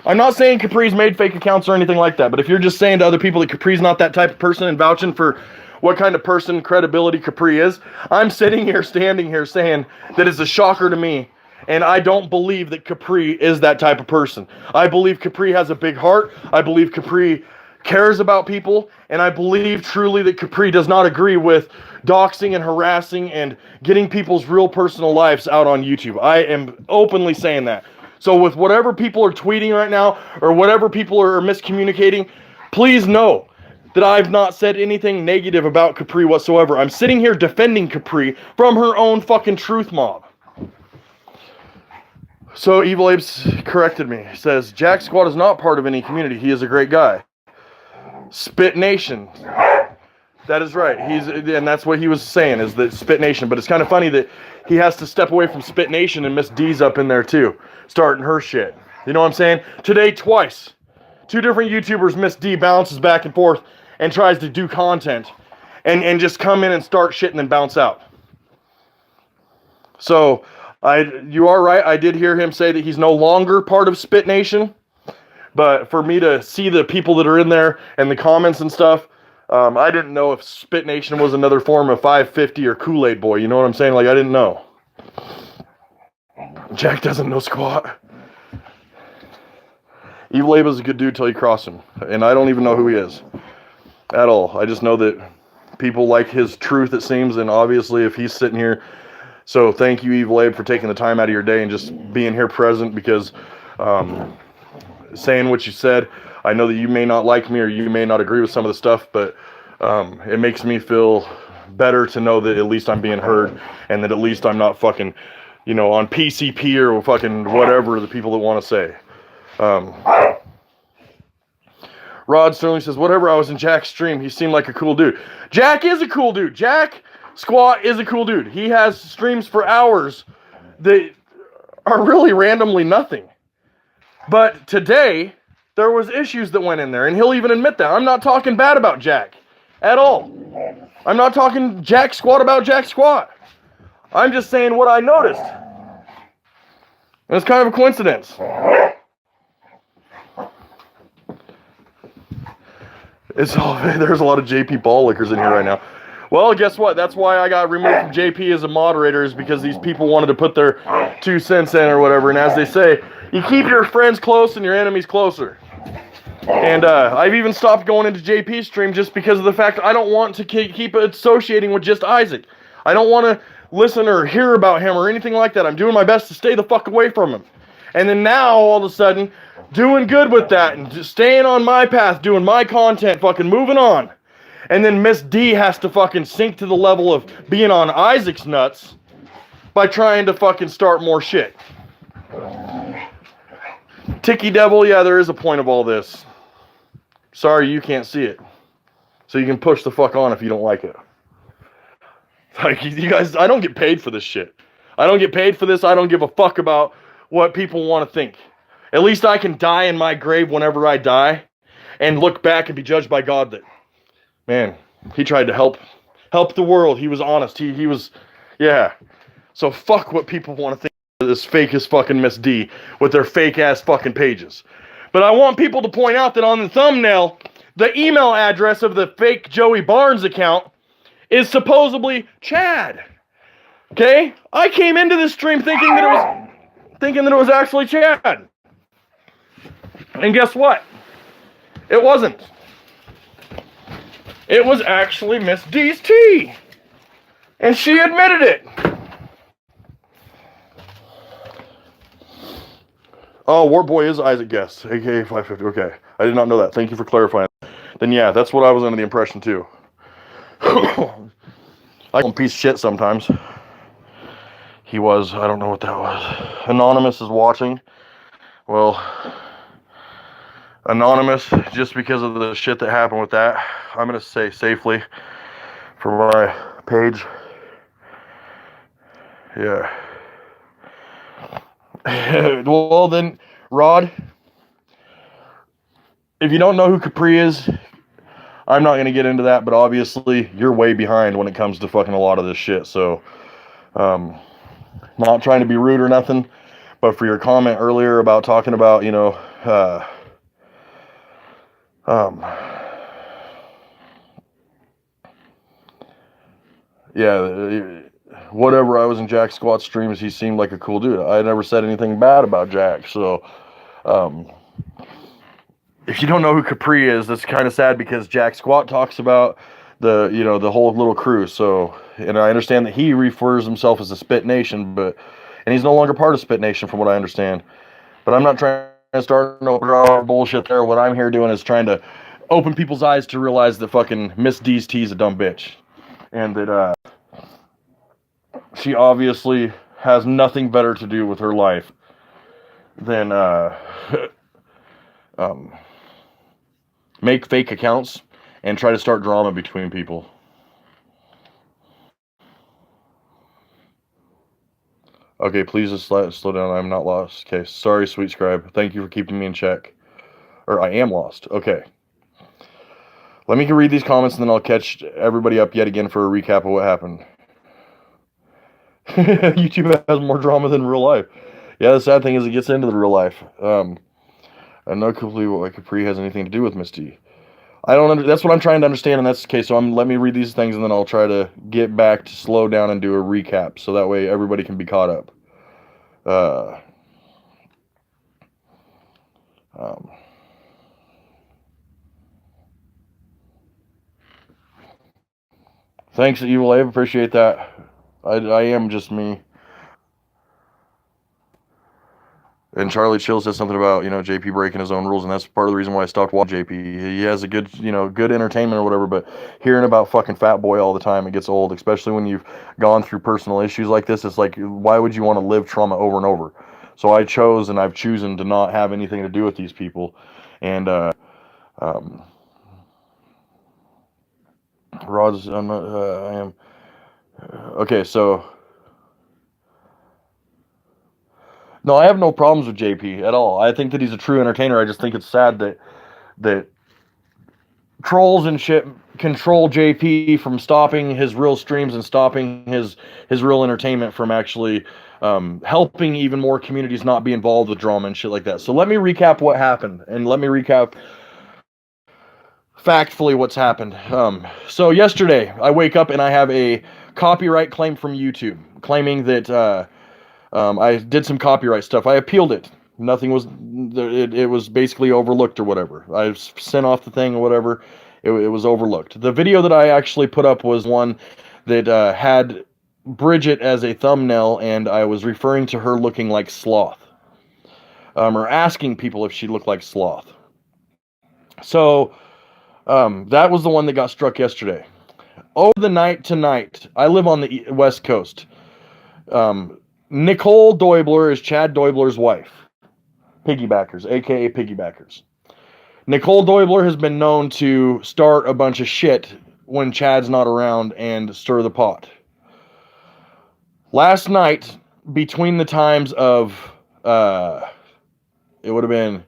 I'm not saying Capri's made fake accounts or anything like that. But if you're just saying to other people that Capri's not that type of person and vouching for what kind of person credibility Capri is, I'm standing here saying that it's a shocker to me. And I don't believe that Capri is that type of person. I believe Capri has a big heart. I believe Capri cares about people. And I believe truly that Capri does not agree with doxing and harassing and getting people's real personal lives out on YouTube. I am openly saying that. So with whatever people are tweeting right now or whatever people are miscommunicating, please know that I've not said anything negative about Capri whatsoever. I'm sitting here defending Capri from her own fucking truth mob. So Evil Apes corrected me. He says, Jack Squad is not part of any community. He is a great guy. Spit Nation. That is right. And that's what he was saying, is that Spit Nation. But it's kind of funny that he has to step away from Spit Nation and Miss D's up in there too, starting her shit. You know what I'm saying? Today, twice. Two different YouTubers, Miss D bounces back and forth and tries to do content and just come in and start shit and then bounce out. So, you are right. I did hear him say that he's no longer part of Spit Nation. But for me to see the people that are in there and the comments and stuff, I didn't know if Spit Nation was another form of 550 or Kool-Aid Boy. You know what I'm saying? Like, I didn't know. Jack doesn't know squat. Evil Abe is a good dude till you cross him. And I don't even know who he is. At all. I just know that people like his truth, it seems. And obviously, if he's sitting here... So, thank you, Evil Abe, for taking the time out of your day and just being here present. Because saying what you said... I know that you may not like me or you may not agree with some of the stuff, but it makes me feel better to know that at least I'm being heard and that at least I'm not fucking, on PCP or fucking whatever the people that want to say. Rod Sterling says, whatever, I was in Jack's stream. He seemed like a cool dude. Jack is a cool dude. Jack Squat is a cool dude. He has streams for hours that are really randomly nothing. But today, there was issues that went in there, and he'll even admit that. I'm not talking bad about Jack at all. I'm not talking Jack Squat about Jack Squat. I'm just saying what I noticed. And it's kind of a coincidence. There's a lot of JP ball lickers in here right now. Well, guess what? That's why I got removed from JP as a moderator, is because these people wanted to put their 2 cents in or whatever. And as they say, you keep your friends close and your enemies closer. And I've even stopped going into JP's stream just because of the fact I don't want to keep associating with just Isaac. I don't want to listen or hear about him or anything like that. I'm doing my best to stay the fuck away from him. And then now, all of a sudden, doing good with that and just staying on my path, doing my content, fucking moving on. And then Miss D has to fucking sink to the level of being on Isaac's nuts by trying to fucking start more shit. Ticky Devil, yeah, there is a point of all this. Sorry, you can't see it. So you can push the fuck on if you don't like it. Like, you guys, I don't get paid for this shit. I don't get paid for this. I don't give a fuck about what people want to think. At least I can die in my grave whenever I die and look back and be judged by God that, man, he tried to help the world. He was honest. He was, yeah. So fuck what people want to think of this fake as fucking Miss D with their fake ass fucking pages. But I want people to point out that on the thumbnail, the email address of the fake Joey Barnes account is supposedly Chad. Okay? I came into this stream thinking that it was actually Chad. And guess what? It wasn't. It was actually Miss D's tea. And she admitted it. Oh, Warboy is Isaac Guest, aka 550. Okay. I did not know that. Thank you for clarifying. Then yeah, that's what I was under the impression too. I call him piece of shit sometimes. He was, I don't know what that was. Anonymous is watching. Well, Anonymous, just because of the shit that happened with that, I'm going to say safely for my page. Yeah. Well, then, Rod, if you don't know who Capri is, I'm not going to get into that, but obviously, you're way behind when it comes to fucking a lot of this shit, so, not trying to be rude or nothing, but for your comment earlier about talking about, you know, yeah, whatever, I was in Jack Squat's streams, he seemed like a cool dude. I never said anything bad about Jack, so, if you don't know who Capri is, that's kind of sad because Jack Squat talks about the, you know, the whole little crew, so, and I understand that he refers himself as the Spit Nation, and he's no longer part of Spit Nation from what I understand, but I'm not trying to start no bullshit there. What I'm here doing is trying to open people's eyes to realize that fucking Miss D's T is a dumb bitch. And that, she obviously has nothing better to do with her life than, make fake accounts and try to start drama between people. Okay, please just slow down. I'm not lost. Okay, sorry, sweet scribe. Thank you for keeping me in check. Or I am lost. Okay. Let me read these comments and then I'll catch everybody up yet again for a recap of what happened. YouTube has more drama than real life. Yeah, the sad thing is it gets into the real life. I know completely what Capri has anything to do with Misty. I don't that's what I'm trying to understand, and that's the case. So let me read these things and then I'll try to get back to slow down and do a recap so that way everybody can be caught up. Thanks, Evil Abe. Appreciate that. I am just me. And Charlie Chill says something about, you know, JP breaking his own rules, and that's part of the reason why I stopped watching JP. He has a good, you know, good entertainment or whatever, but hearing about fucking Fat Boy all the time, it gets old, especially when you've gone through personal issues like this. It's like, why would you want to live trauma over and over? So I chose, and I've chosen to not have anything to do with these people. And Um, Rod's, I'm not, I am. Okay, so no, I have no problems with JP at all. I think that he's a true entertainer. I just think it's sad that trolls and shit control JP from stopping his real streams and stopping his real entertainment from actually helping even more communities not be involved with drama and shit like that. So let me recap what happened, and let me recap factfully what's happened. So yesterday, I wake up and I have a copyright claim from YouTube claiming that I did some copyright stuff. I appealed it. Nothing was. It was basically overlooked or whatever. I sent off the thing or whatever. It was overlooked. The video that I actually put up was one that had Bridget as a thumbnail, and I was referring to her looking like Sloth, or asking people if she looked like Sloth. So that was the one that got struck yesterday. Over the night tonight, I live on the West Coast. Nicole Doibler is Chad Doibler's wife. Piggybackers, aka Piggybackers. Nicole Doibler has been known to start a bunch of shit when Chad's not around and stir the pot. Last night, between the times of, it would have been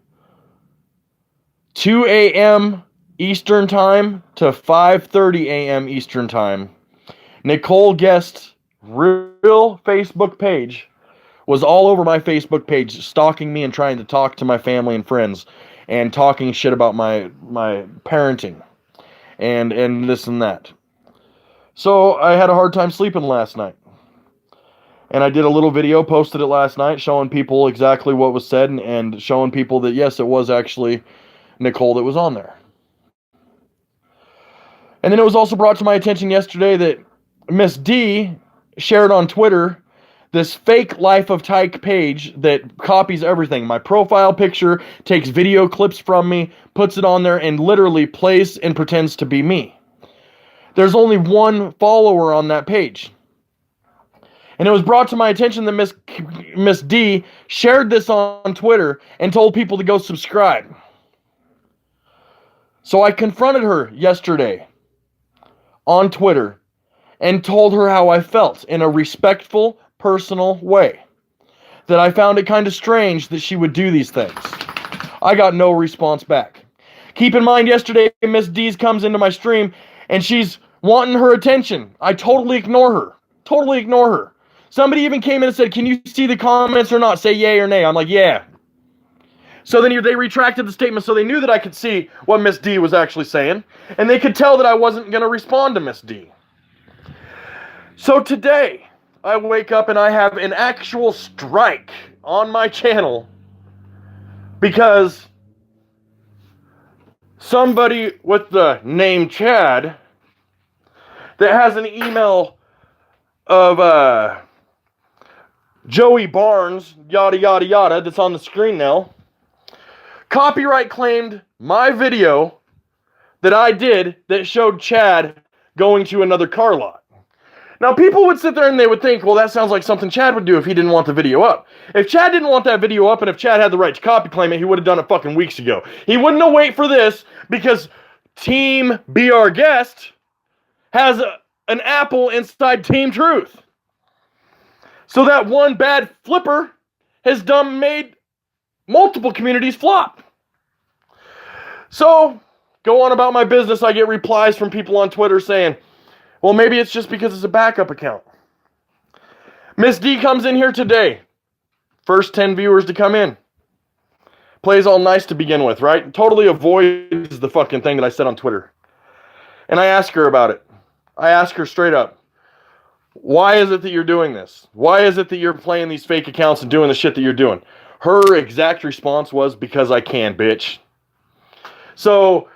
2 a.m. Eastern Time to 5:30 a.m. Eastern Time, Nicole Guest's real Facebook page was all over my Facebook page, stalking me and trying to talk to my family and friends, and talking shit about my parenting, and this and that. So I had a hard time sleeping last night, and I did a little video, posted it last night, showing people exactly what was said, and showing people that yes, it was actually Nicole that was on there. And then it was also brought to my attention yesterday that Miss D shared on Twitter this fake Life of Tyke page that copies everything. My profile picture, takes video clips from me, puts it on there, and literally plays and pretends to be me. There's only one follower on that page. And it was brought to my attention that Miss D shared this on Twitter and told people to go subscribe. So I confronted her yesterday on Twitter and told her how I felt in a respectful, personal way. That I found it kind of strange that she would do these things. I got no response back. Keep in mind, yesterday, Miss D's comes into my stream and she's wanting her attention. I totally ignore her. Totally ignore her. Somebody even came in and said, "Can you see the comments or not? Say yay or nay." I'm like, yeah. So then they retracted the statement so they knew that I could see what Miss D was actually saying. And they could tell that I wasn't going to respond to Miss D. So today, I wake up and I have an actual strike on my channel because somebody with the name Chad that has an email of Joey Barnes, yada yada yada, that's on the screen now, copyright claimed my video that I did that showed Chad going to another car lot. Now, people would sit there and they would think, well, that sounds like something Chad would do if he didn't want the video up. If Chad didn't want that video up and if Chad had the right to copy claim it, he would have done it fucking weeks ago. He wouldn't have waited for this because Team Be Our Guest has an apple inside Team Truth. So that one bad flipper has made multiple communities flop. So, go on about my business. I get replies from people on Twitter saying, well, maybe it's just because it's a backup account. Miss D comes in here today. First 10 viewers to come in. Plays all nice to begin with, right? Totally avoids the fucking thing that I said on Twitter. And I ask her about it. I ask her straight up, why is it that you're doing this? Why is it that you're playing these fake accounts and doing the shit that you're doing? Her exact response was, because I can, bitch. So,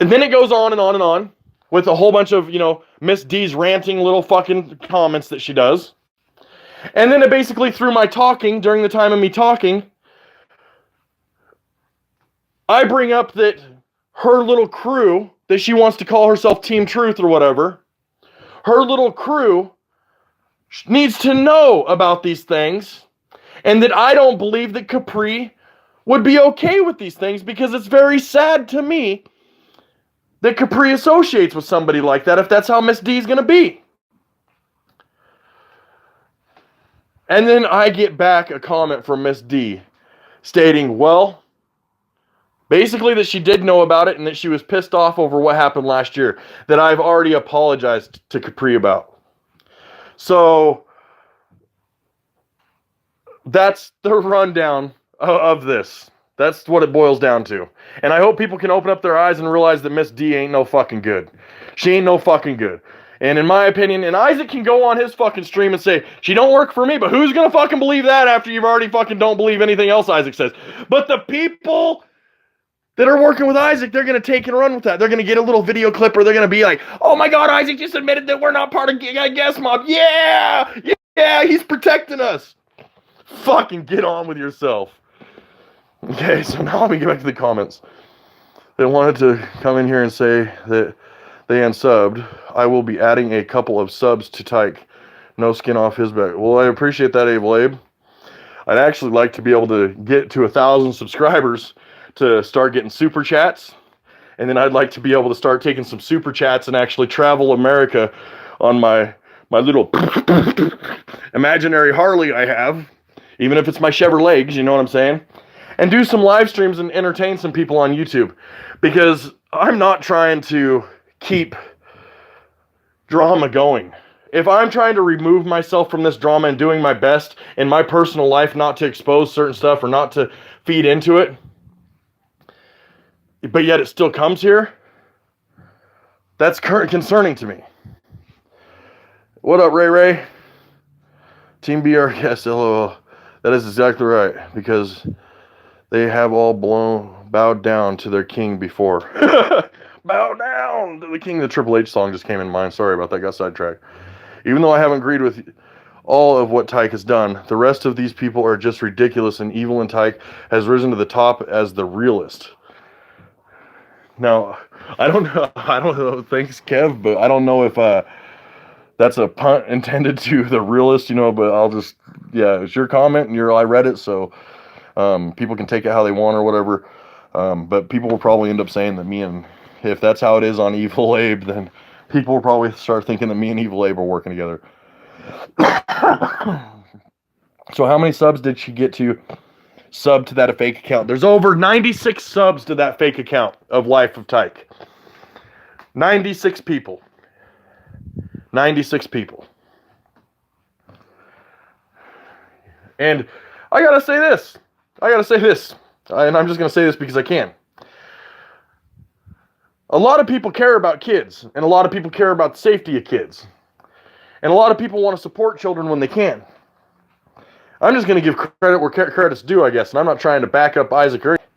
and then it goes on and on and on with a whole bunch of, Miss D's ranting little fucking comments that she does. And then it basically, through my talking, during the time of me talking, I bring up that her little crew, that she wants to call herself Team Truth or whatever, her little crew needs to know about these things, and that I don't believe that Capri would be okay with these things, because it's very sad to me that Capri associates with somebody like that if that's how Miss D is going to be. And then I get back a comment from Miss D stating, well, basically that she did know about it and that she was pissed off over what happened last year, that I've already apologized to Capri about. So that's the rundown of this. That's what it boils down to. And I hope people can open up their eyes and realize that Miss D ain't no fucking good. She ain't no fucking good. And in my opinion, and Isaac can go on his fucking stream and say, she don't work for me, but who's gonna fucking believe that after you've already fucking don't believe anything else Isaac says? But the people that are working with Isaac, they're gonna take and run with that. They're gonna get a little video clip, or they're gonna be like, oh my God, Isaac just admitted that we're not part of Guest Mob. Yeah, he's protecting us. Fucking get on with yourself. Okay, so now let me get back to the comments. They wanted to come in here and say that they unsubbed. I will be adding a couple of subs to Tyke. No skin off his back. Well, I appreciate that, Abe. I'd actually like to be able to get to 1,000 subscribers to start getting super chats. And then I'd like to be able to start taking some super chats and actually travel America on my little imaginary Harley I have. Even if it's my Chevrolet, you know what I'm saying? And do some live streams and entertain some people on YouTube. Because I'm not trying to keep drama going. If I'm trying to remove myself from this drama and doing my best in my personal life not to expose certain stuff or not to feed into it, but yet it still comes here, that's concerning to me. What up, Ray Ray? Team BRKS, LOL. That is exactly right, because they have all bowed down to their king before. Bow down to the king. The Triple H song just came in mind. Sorry about that, got sidetracked. Even though I haven't agreed with all of what Tyke has done, the rest of these people are just ridiculous, and Evil and Tyke has risen to the top as the realist. Now, I don't know, thanks Kev, but I don't know if that's a punt intended to the realist, but I'll just, it's your comment, and I read it, so people can take it how they want or whatever, but people will probably end up saying that if that's how it is on Evil Abe, then people will probably start thinking that me and Evil Abe are working together. So how many subs did she get to sub to that fake account? There's over 96 subs to that fake account of Life of Tyke. 96 people. 96 people. And I gotta say this, and I'm just gonna say this because I can. A lot of people care about kids, and a lot of people care about the safety of kids. And a lot of people want to support children when they can. I'm just going to give credit where credit's due, I guess, and I'm not trying to back up Isaac or anything.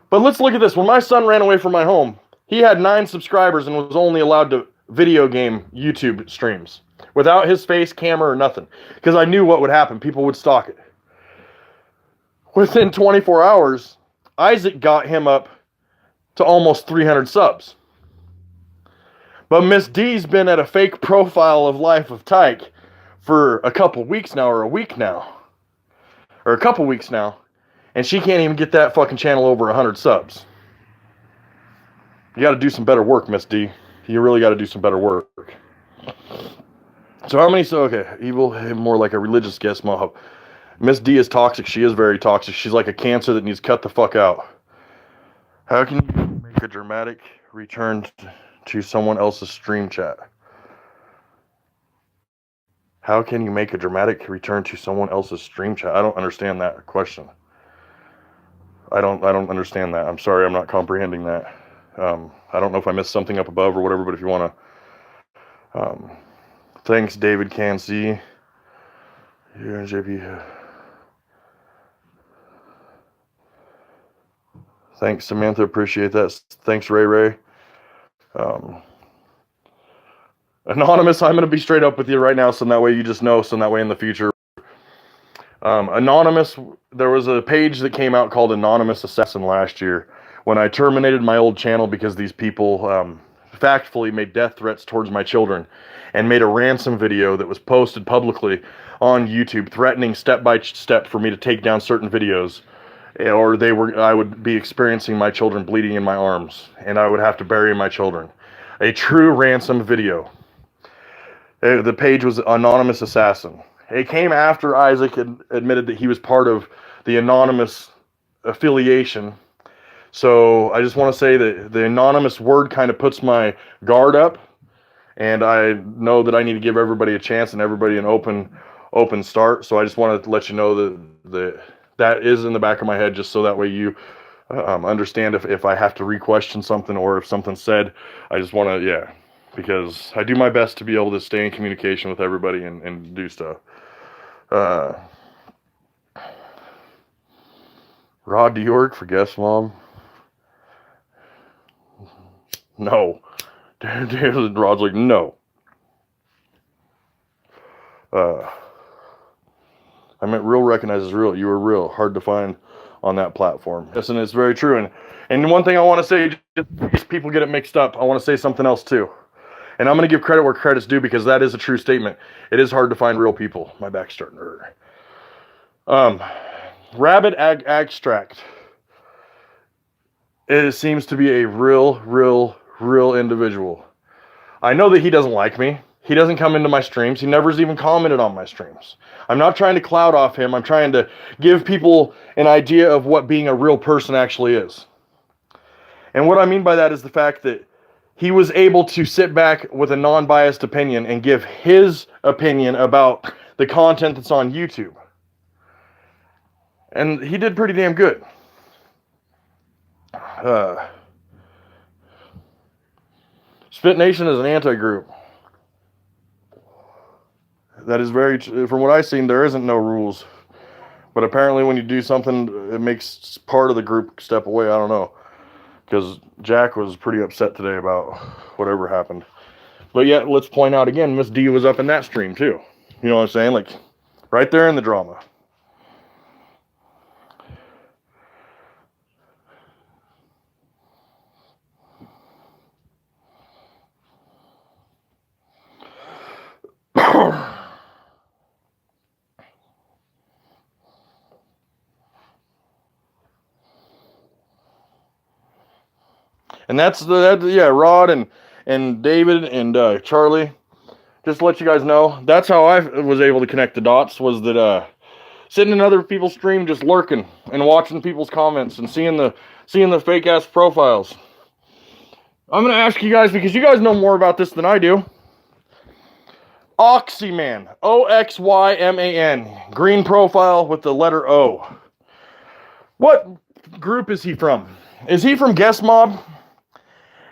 But let's look at this. When my son ran away from my home, he had 9 subscribers and was only allowed to video game YouTube streams without his face, camera, or nothing, because I knew what would happen. People would stalk it. Within 24 hours, Isaac got him up to almost 300 subs. But Miss D's been at a fake profile of Life of Tyke for a couple weeks now, or a week now. Or a couple weeks now. And she can't even get that fucking channel over 100 subs. You gotta do some better work, Miss D. You really gotta do some better work. So how many, Evil, more like a religious guest mob. Miss D is toxic. She is very toxic. She's like a cancer that needs cut the fuck out. How can you make a dramatic return to someone else's stream chat? How can you make a dramatic return to someone else's stream chat? I don't understand that question. I don't understand that. I'm sorry, I'm not comprehending that. I don't know if I missed something up above or whatever, but if you want to... thanks, David Can See. Here, JP. Thanks, Samantha. Appreciate that. Thanks, Ray Ray. Anonymous, I'm going to be straight up with you right now, so that way you just know, so that way in the future. Anonymous, there was a page that came out called Anonymous Assassin last year when I terminated my old channel because these people factfully made death threats towards my children and made a ransom video that was posted publicly on YouTube threatening step by step for me to take down certain videos or I would be experiencing my children bleeding in my arms, and I would have to bury my children. A true ransom video. The page was Anonymous Assassin. It came after Isaac had admitted that he was part of the anonymous affiliation. So I just want to say that the anonymous word kind of puts my guard up, and I know that I need to give everybody a chance and everybody an open start. So I just wanted to let you know that is in the back of my head, just so that way you understand if I have to re-question something or if something's said. I just want to, yeah, because I do my best to be able to stay in communication with everybody and do stuff. Rod, do you work for Guest Mom? No. Rod's like, no. I meant real recognizes real. You were real. Hard to find on that platform. Yes, and it's very true. And one thing I want to say, just in case people get it mixed up, I want to say something else too. And I'm going to give credit where credit's due, because that is a true statement. It is hard to find real people. My back's starting to hurt. Rabbit Extract. It seems to be a real individual. I know that he doesn't like me. He doesn't come into my streams. He never's even commented on my streams. I'm not trying to cloud off him. I'm trying to give people an idea of what being a real person actually is. And what I mean by that is the fact that he was able to sit back with a non-biased opinion and give his opinion about the content that's on YouTube. And he did pretty damn good. Spit Nation is an anti-group. That is very, from what I've seen, there isn't no rules. But apparently when you do something, it makes part of the group step away. I don't know. Because Jack was pretty upset today about whatever happened. But yet, let's point out again, Miss D was up in that stream too. You know what I'm saying? Like, right there in the drama. And yeah, Rod and David and Charlie, just to let you guys know, that's how I was able to connect the dots, was that sitting in other people's stream, just lurking and watching people's comments and seeing the fake ass profiles. I'm gonna ask you guys, because you guys know more about this than I do. Oxyman, Oxyman, green profile with the letter O. What group is he from? Is he from Guest Mob?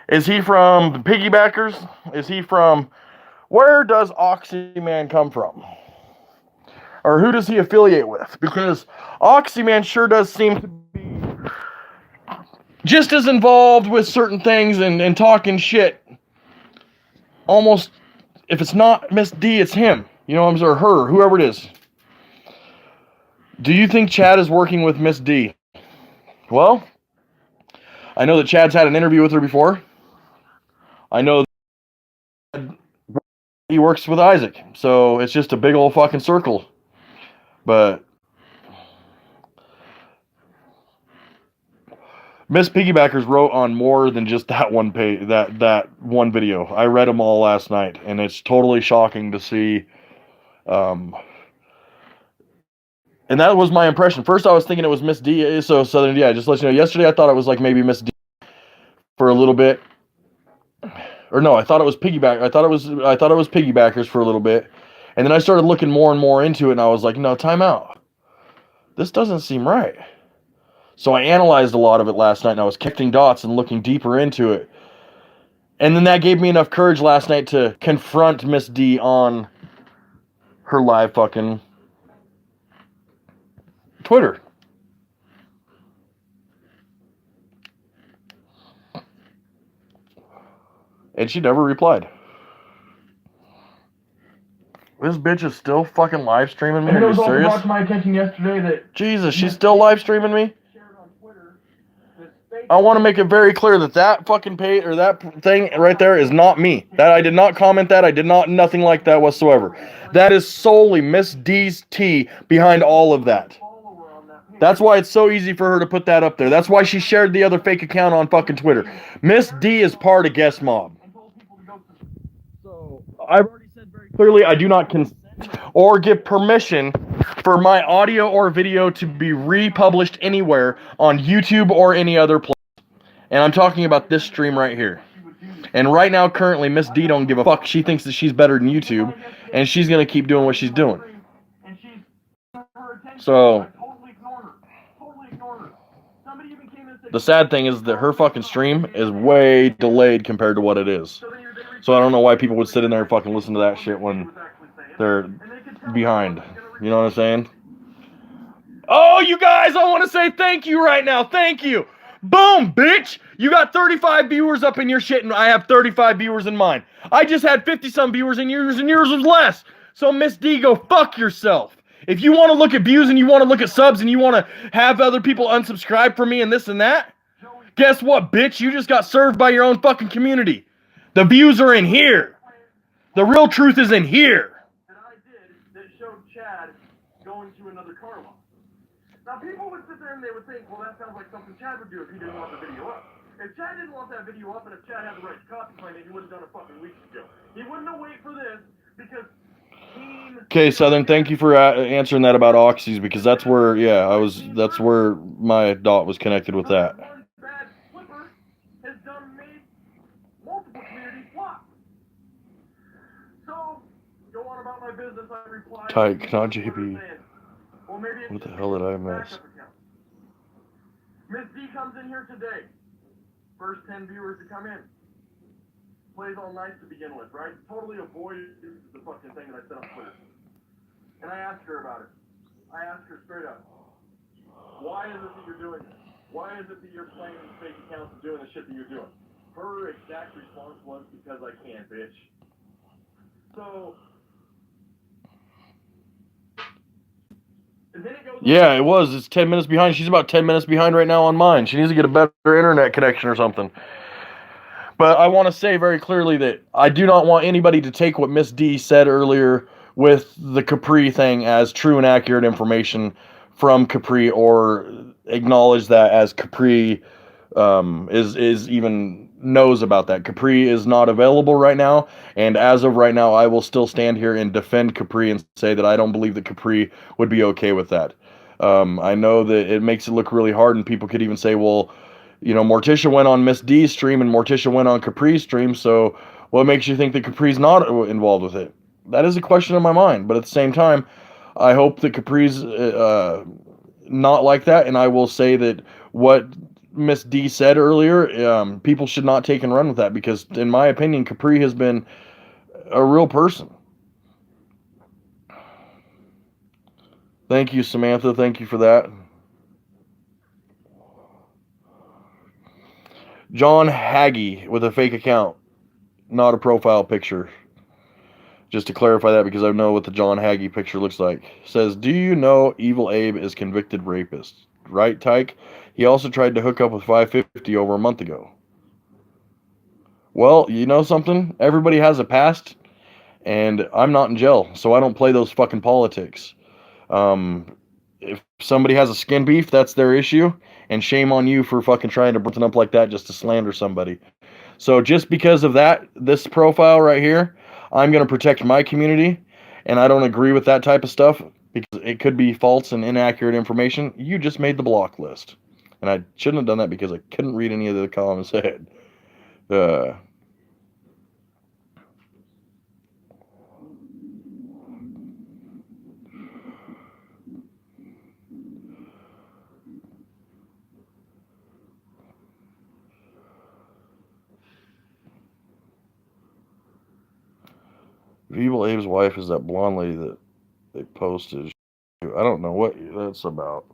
Is he from the Piggybackers? Is he from... Where does Oxyman come from? Or who does he affiliate with? Because Oxyman sure does seem to be just as involved with certain things and talking shit. Almost, if it's not Miss D, it's him. You know, or her, whoever it is. Do you think Chad is working with Miss D? Well, I know that Chad's had an interview with her before. I know he works with Isaac, so it's just a big old fucking circle. But Miss Piggybackers wrote on more than just that one page, that one video. I read them all last night, and it's totally shocking to see. And that was my impression. First, I was thinking it was Miss D. So Southern, yeah, just let you know. Yesterday, I thought it was like maybe Miss D for a little bit. Or no, I thought it was Piggyback. I thought it was Piggybackers for a little bit, and then I started looking more and more into it, and I was like, no, time out. This doesn't seem right. So I analyzed a lot of it last night, and I was connecting dots and looking deeper into it, and then that gave me enough courage last night to confront Miss D on her live fucking Twitter. And she never replied. This bitch is still fucking live streaming me. Are you serious? It was brought to my attention yesterday that Jesus, she's still live streaming me. I want to make it very clear that that fucking page or that thing right there is not me. That I did not comment that. I did not nothing like that whatsoever. That is solely Miss D's T behind all of that. That's why it's so easy for her to put that up there. That's why she shared the other fake account on fucking Twitter. Miss D is part of Guest Mob. So I've already said very clearly I do not consent or give permission for my audio or video to be republished anywhere on YouTube or any other place. And I'm talking about this stream right here. And right now, currently, Miss D don't give a fuck. She thinks that she's better than YouTube, and she's gonna keep doing what she's doing. So the sad thing is that her fucking stream is way delayed compared to what it is. So I don't know why people would sit in there and fucking listen to that shit when they're behind. You know what I'm saying? Oh, you guys, I want to say thank you right now. Thank you. Boom, bitch. You got 35 viewers up in your shit, and I have 35 viewers in mine. I just had 50-some viewers, and yours was less. So, Miss D, go fuck yourself. If you want to look at views and you want to look at subs and you want to have other people unsubscribe from me and this and that, guess what, bitch? You just got served by your own fucking community. The views are in here. The real truth is in here. And I did that showed Chad going to another car lot. Now, people would sit there and they would think, well, that sounds like something Chad would do if he didn't want the video up. If Chad didn't want that video up and if Chad had the right to copy claim it, he would have done it fucking weeks ago. He wouldn't have waited for this because Okay, Southern, thank you for answering that about Oxys, because that's where, that's where my dot was connected with that. One bad flipper has done made multiple communities flop. So, go on about my business, I replied. Tyke, not JB. Well, maybe What the hell did I miss? Miss D comes in here today. First 10 viewers to come in. Plays all nice to begin with, right? Totally avoided the fucking thing that I said on Twitter. And I asked her about it. I asked her straight up, why is it that you're doing this? Why is it that you're playing these fake accounts and doing the shit that you're doing? Her exact response was, because I can, bitch. So... Yeah, it was. It's 10 minutes behind. She's about 10 minutes behind right now on mine. She needs to get a better internet connection or something. But I want to say very clearly that I do not want anybody to take what Miss D said earlier with the Capri thing as true and accurate information from Capri, or acknowledge that as Capri is even knows about that. Capri is not available right now, and as of right now, I will still stand here and defend Capri and say that I don't believe that Capri would be okay with that. I know that it makes it look really hard, and people could even say, well, you know, Morticia went on Miss D's stream and Morticia went on Capri's stream, so what makes you think that Capri's not involved with it? That is a question in my mind, but at the same time, I hope that Capri's not like that, and I will say that what Miss D said earlier, people should not take and run with that, because in my opinion, Capri has been a real person. Thank you, Samantha. Thank you for that. John Haggy with a fake account, not a profile picture. Just to clarify that, because I know what the John Haggy picture looks like. Says, do you know Evil Abe is convicted rapist? Right, Tyke? He also tried to hook up with 550 over a month ago. Well, you know something? Everybody has a past, and I'm not in jail, so I don't play those fucking politics. If somebody has a skin beef, that's their issue, and shame on you for fucking trying to bring up like that just to slander somebody. So just because of that, this profile right here, I'm going to protect my community, and I don't agree with that type of stuff because it could be false and inaccurate information. You just made the block list. And I shouldn't have done that because I couldn't read any of the comments ahead. Evil Abe's wife is that blonde lady that they posted. I don't know what that's about.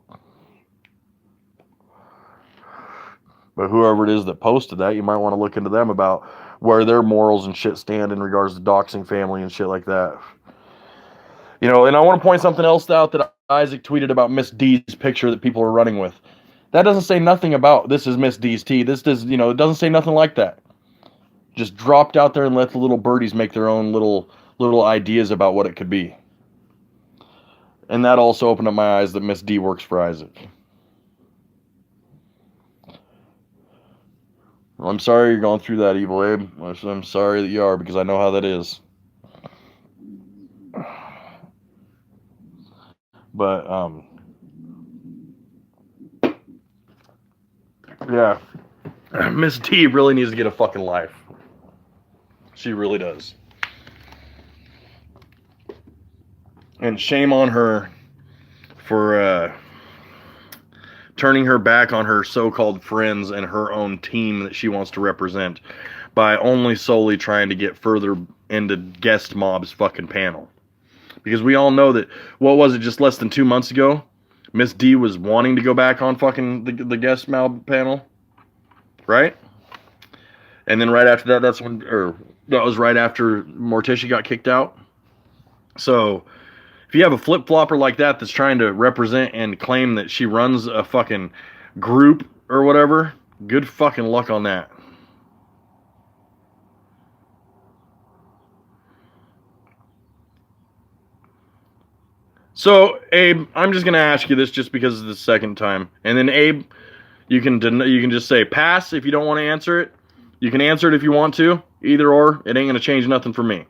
But whoever it is that posted that, you might want to look into them about where their morals and shit stand in regards to doxing family and shit like that. You know, and I want to point something else out that Isaac tweeted about Miss D's picture that people are running with. That doesn't say nothing about this is Miss D's tea. This does, you know, it doesn't say nothing like that. Just dropped out there and let the little birdies make their own little ideas about what it could be. And that also opened up my eyes that Miss D works for Isaac. I'm sorry you're going through that, Evil Abe. I'm sorry that you are, because I know how that is. But, yeah. Miss D really needs to get a fucking life. She really does. And shame on her for turning her back on her so-called friends and her own team that she wants to represent by only solely trying to get further into Guest Mob's fucking panel. Because we all know that, what was it, just less than 2 months ago? Miss D was wanting to go back on fucking the Guest Mob panel, right? And then right after that, that was right after Morticia got kicked out. So, if you have a flip-flopper like that that's trying to represent and claim that she runs a fucking group or whatever, good fucking luck on that. So, Abe, I'm just gonna ask you this just because it's the second time, and then Abe, you can just say pass if you don't want to answer it. You can answer it if you want to. Either or, it ain't gonna change nothing for me.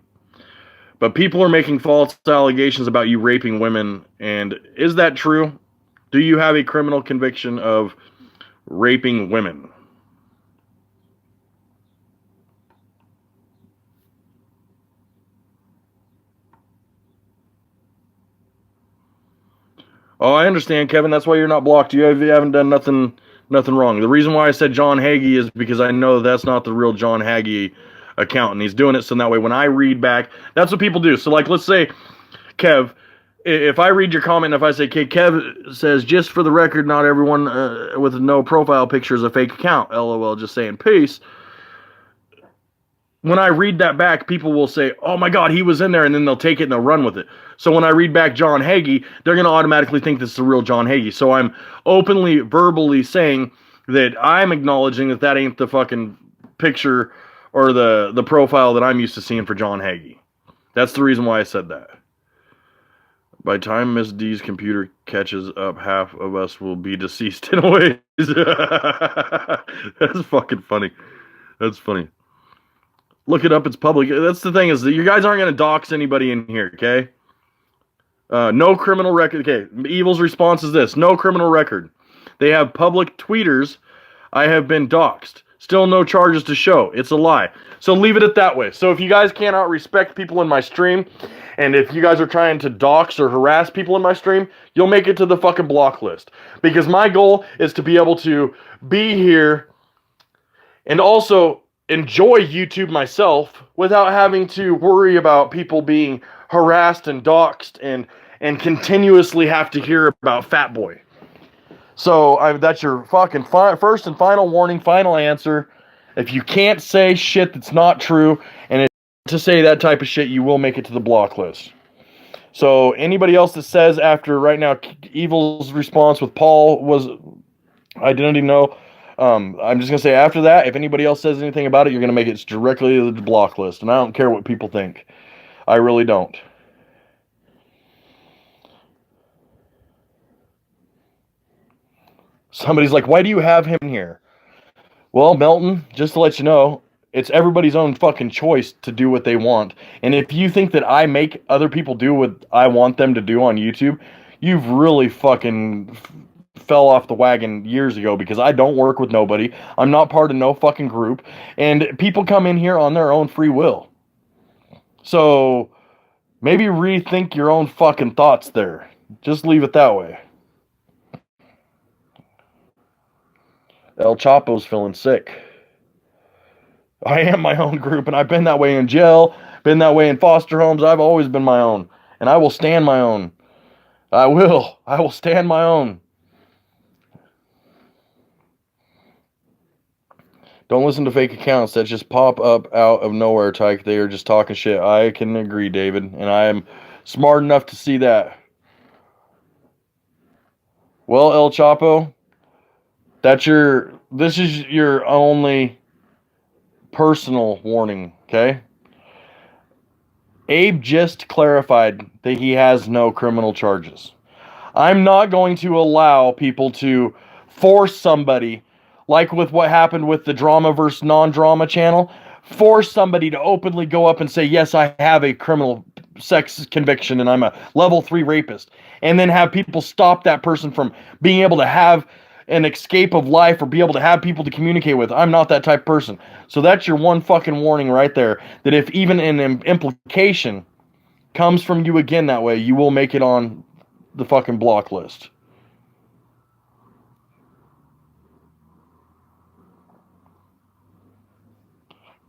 But people are making false allegations about you raping women, and is that true? Do you have a criminal conviction of raping women? Oh, I understand, Kevin. That's why you're not blocked. You haven't done nothing wrong. The reason why I said John Hagee is because I know that's not the real John Hagee account, and he's doing it so that way when I read back, that's what people do. So, like, let's say, Kev, if I read your comment and if I say, okay, Kev says, just for the record, not everyone with no profile picture is a fake account. LOL, just saying peace. When I read that back, people will say, oh my God, he was in there, and then they'll take it and they'll run with it. So when I read back John Hagee, they're going to automatically think this is the real John Hagee. So I'm openly, verbally saying that I'm acknowledging that that ain't the fucking picture or the profile that I'm used to seeing for John Hagee. That's the reason why I said that. By the time Miss D's computer catches up, half of us will be deceased in a way. That's fucking funny. That's funny. Look it up. It's public. That's the thing, is that you guys aren't going to dox anybody in here, okay? No criminal record. Okay, Evil's response is this. No criminal record. They have public tweeters. I have been doxed. Still no charges to show. It's a lie. So leave it at that way. So if you guys cannot respect people in my stream, and if you guys are trying to dox or harass people in my stream, you'll make it to the fucking block list. Because my goal is to be able to be here and also enjoy YouTube myself without having to worry about people being harassed and doxxed and continuously have to hear about Fat Boy. So that's your fucking first and final warning, final answer. If you can't say shit that's not true, and to say that type of shit, you will make it to the block list. So anybody else that says after right now, Evil's response with Paul was identity no. I'm just going to say after that, if anybody else says anything about it, you're going to make it directly to the block list. And I don't care what people think. I really don't. Somebody's like, why do you have him here? Well, Melton, just to let you know, it's everybody's own fucking choice to do what they want. And if you think that I make other people do what I want them to do on YouTube, you've really fucking fell off the wagon years ago, because I don't work with nobody. I'm not part of no fucking group. And people come in here on their own free will. So maybe rethink your own fucking thoughts there. Just leave it that way. El Chapo's feeling sick. I am my own group, and I've been that way in jail, been that way in foster homes. I've always been my own, and I will stand my own. I will stand my own. Don't listen to fake accounts that just pop up out of nowhere, Tyke. They are just talking shit. I can agree, David, and I am smart enough to see that. Well, El Chapo, this is your only personal warning, okay? Abe just clarified that he has no criminal charges. I'm not going to allow people to force somebody like with what happened with the drama versus non-drama channel, force somebody to openly go up and say, yes, I have a criminal sex conviction and I'm a level 3 rapist, and then have people stop that person from being able to have an escape of life or be able to have people to communicate with. I'm not that type of person. So that's your one fucking warning right there, that if even an implication comes from you again that way, you will make it on the fucking block list.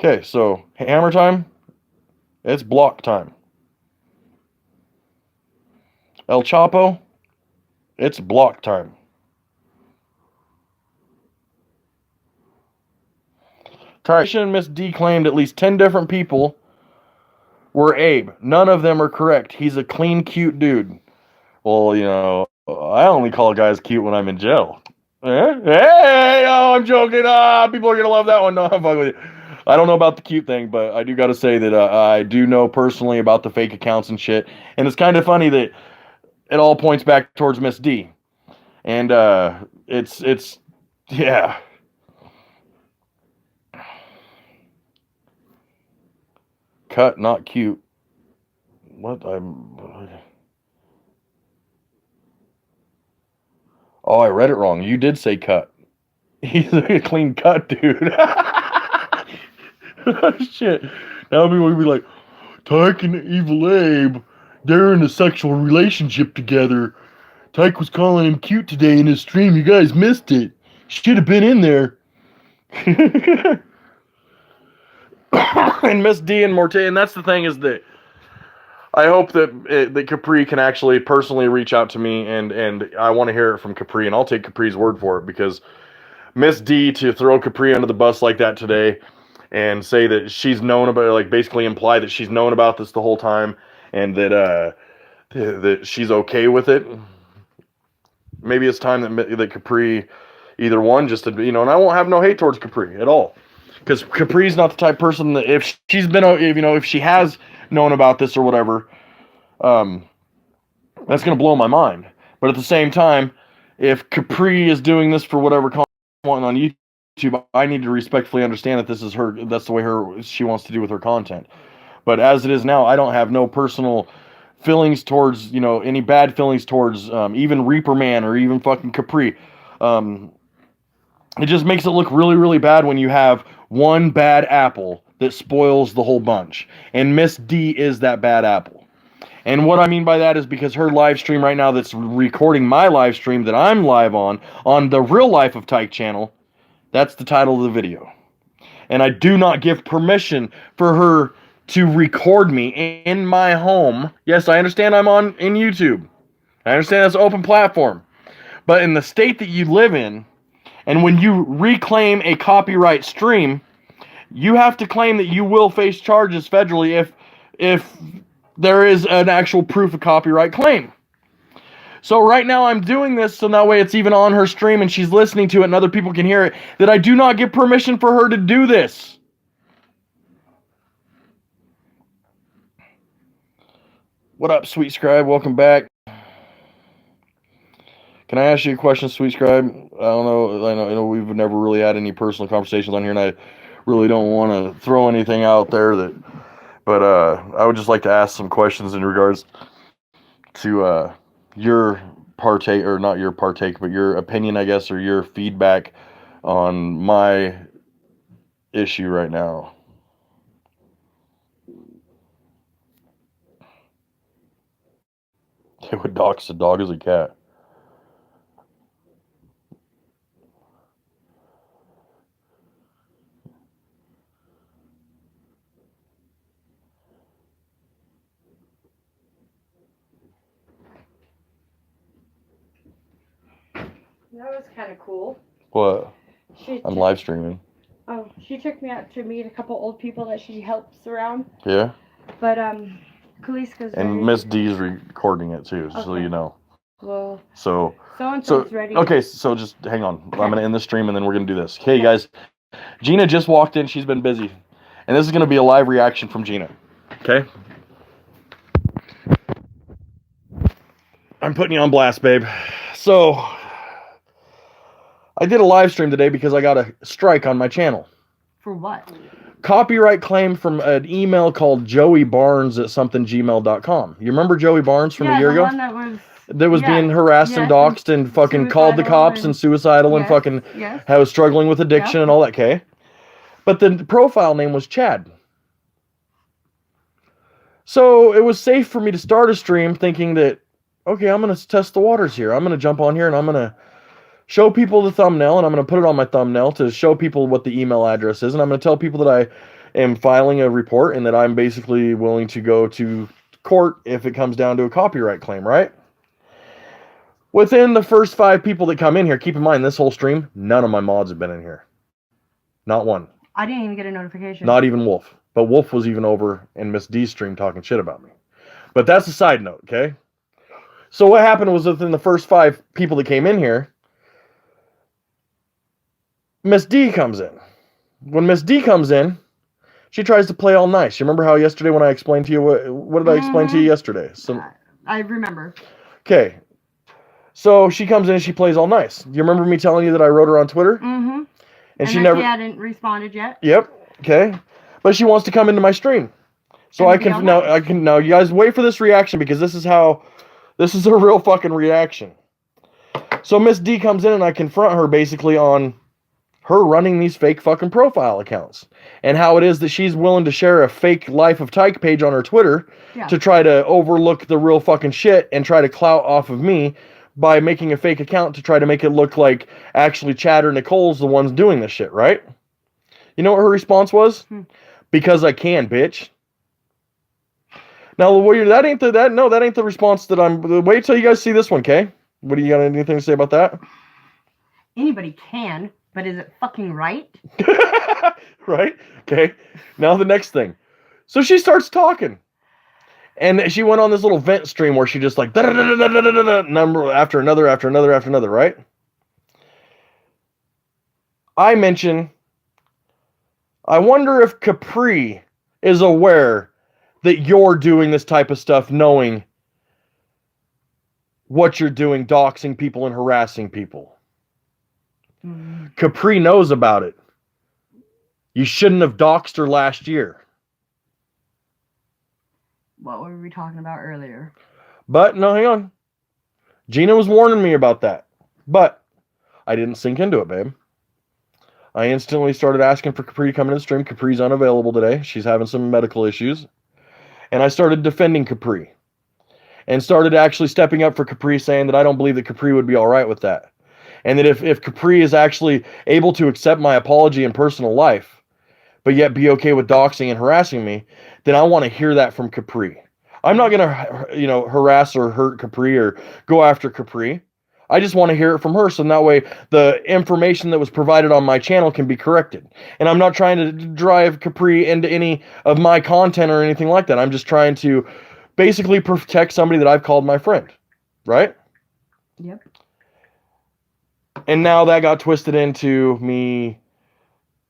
Okay, so hammer time, it's block time. El Chapo, it's block time. Tyke and Miss D claimed at least 10 different people were Abe. None of them are correct. He's a clean, cute dude. Well, you know, I only call guys cute when I'm in jail. Hey, oh, I'm joking. People are going to love that one. No, I'm fucking with you. I don't know about the cute thing, but I do got to say that I do know personally about the fake accounts and shit. And it's kind of funny that it all points back towards Miss D. And it's yeah. Cut, not cute. What? Oh, I read it wrong. You did say cut. He's a clean cut, dude. Shit. Now people would be like, Tyke and Evil Abe, they're in a sexual relationship together. Tyke was calling him cute today in his stream. You guys missed it. Should have been in there. And Miss D and Morte, and that's the thing, is that I hope that Capri can actually personally reach out to me, and I want to hear it from Capri, and I'll take Capri's word for it, because Miss D to throw Capri under the bus like that today and say that she's known about it, like basically imply that she's known about this the whole time, and that she's okay with it. Maybe it's time that Capri either one, just to, you know, and I won't have no hate towards Capri at all, because Capri's not the type of person that if she's been, if, you know, if she has known about this or whatever, that's gonna blow my mind. But at the same time, if Capri is doing this for whatever content on YouTube, I need to respectfully understand that this is her. That's the way she wants to do with her content. But as it is now, I don't have no personal feelings towards, you know, any bad feelings towards even Reaper Man or even fucking Capri. It just makes it look really, really bad when you have one bad apple that spoils the whole bunch. And Miss D is that bad apple. And what I mean by that is because her live stream right now that's recording my live stream that I'm live on the Real Life of Tyke channel, that's the title of the video. And I do not give permission for her to record me in my home. Yes, I understand I'm in YouTube. I understand that's an open platform. But in the state that you live in, and when you reclaim a copyright stream, you have to claim that you will face charges federally if there is an actual proof of copyright claim. So right now I'm doing this so that way it's even on her stream and she's listening to it and other people can hear it, that I do not give permission for her to do this. What up, Sweet Scribe? Welcome back. Can I ask you a question, Sweet Scribe? I know we've never really had any personal conversations on here, and I really don't want to throw anything out there but I would just like to ask some questions in regards to your partake, or not your partake, but your opinion, I guess, or your feedback on my issue right now. They would dox a dog as a cat. That was kind of cool. What? I'm live streaming. Oh, she took me out to meet a couple old people that she helps around. Yeah? But, Kaliska's ready. And Miss D's recording it too, so you know. Well, so ready. Okay, so just hang on. I'm going to end the stream and then we're going to do this. Okay, guys. Gina just walked in. She's been busy. And this is going to be a live reaction from Gina. Okay? I'm putting you on blast, babe. So, I did a live stream today because I got a strike on my channel. For what? Copyright claim from an email called Joey Barnes at something@gmail.com. You remember Joey Barnes from a year ago? One that was being harassed and doxxed and fucking called the cops and suicidal and fucking was struggling with addiction and all that, okay? But the profile name was Chad. So it was safe for me to start a stream thinking that, okay, I'm going to test the waters here. I'm going to jump on here and I'm going to show people the thumbnail, and I'm going to put it on my thumbnail to show people what the email address is, and I'm going to tell people that I am filing a report and that I'm basically willing to go to court if it comes down to a copyright claim, right? Within the first 5 people that come in here, keep in mind, this whole stream, none of my mods have been in here. Not one. I didn't even get a notification. Not even Wolf. But Wolf was even over in Miss D's stream talking shit about me. But that's a side note, okay? So what happened was within the first 5 people that came in here, Miss D comes in. When Miss D comes in, she tries to play all nice. You remember how yesterday when I explained to you, what did I explain to you yesterday? I remember. Okay. So she comes in and she plays all nice. You remember me telling you that I wrote her on Twitter? Mm-hmm. And she never... She hadn't responded yet? Yep. Okay. But she wants to come into my stream. So I can now you guys wait for this reaction because this is a real fucking reaction. So Miss D comes in and I confront her basically on her running these fake fucking profile accounts and how it is that she's willing to share a fake Life of Tyke page on her Twitter to try to overlook the real fucking shit and try to clout off of me by making a fake account to try to make it look like actually Chad or Nicole's the ones doing this shit, right? You know what her response was? Because I can, bitch. Now, that ain't the response that I'm... Wait till you guys see this one, okay? What do you got anything to say about that? Anybody can, but is it fucking right? Right? Okay. Now the next thing. So she starts talking. And she went on this little vent stream where she just like... number after another, after another, after another, right? I mention... I wonder if Capri is aware that you're doing this type of stuff knowing what you're doing, doxing people and harassing people. Capri knows about it. You shouldn't have doxed her last year. What were we talking about earlier? But, no, hang on. Gina was warning me about that. But I didn't sink into it, babe. I instantly started asking for Capri to come into the stream. Capri's unavailable today. She's having some medical issues. And I started defending Capri. And started actually stepping up for Capri, saying that I don't believe that Capri would be all right with that. And that if Capri is actually able to accept my apology in personal life, but yet be okay with doxing and harassing me, then I want to hear that from Capri. I'm not going to, harass or hurt Capri or go after Capri. I just want to hear it from her, so that way the information that was provided on my channel can be corrected. And I'm not trying to drive Capri into any of my content or anything like that. I'm just trying to basically protect somebody that I've called my friend. Right? Yep. And now that got twisted into me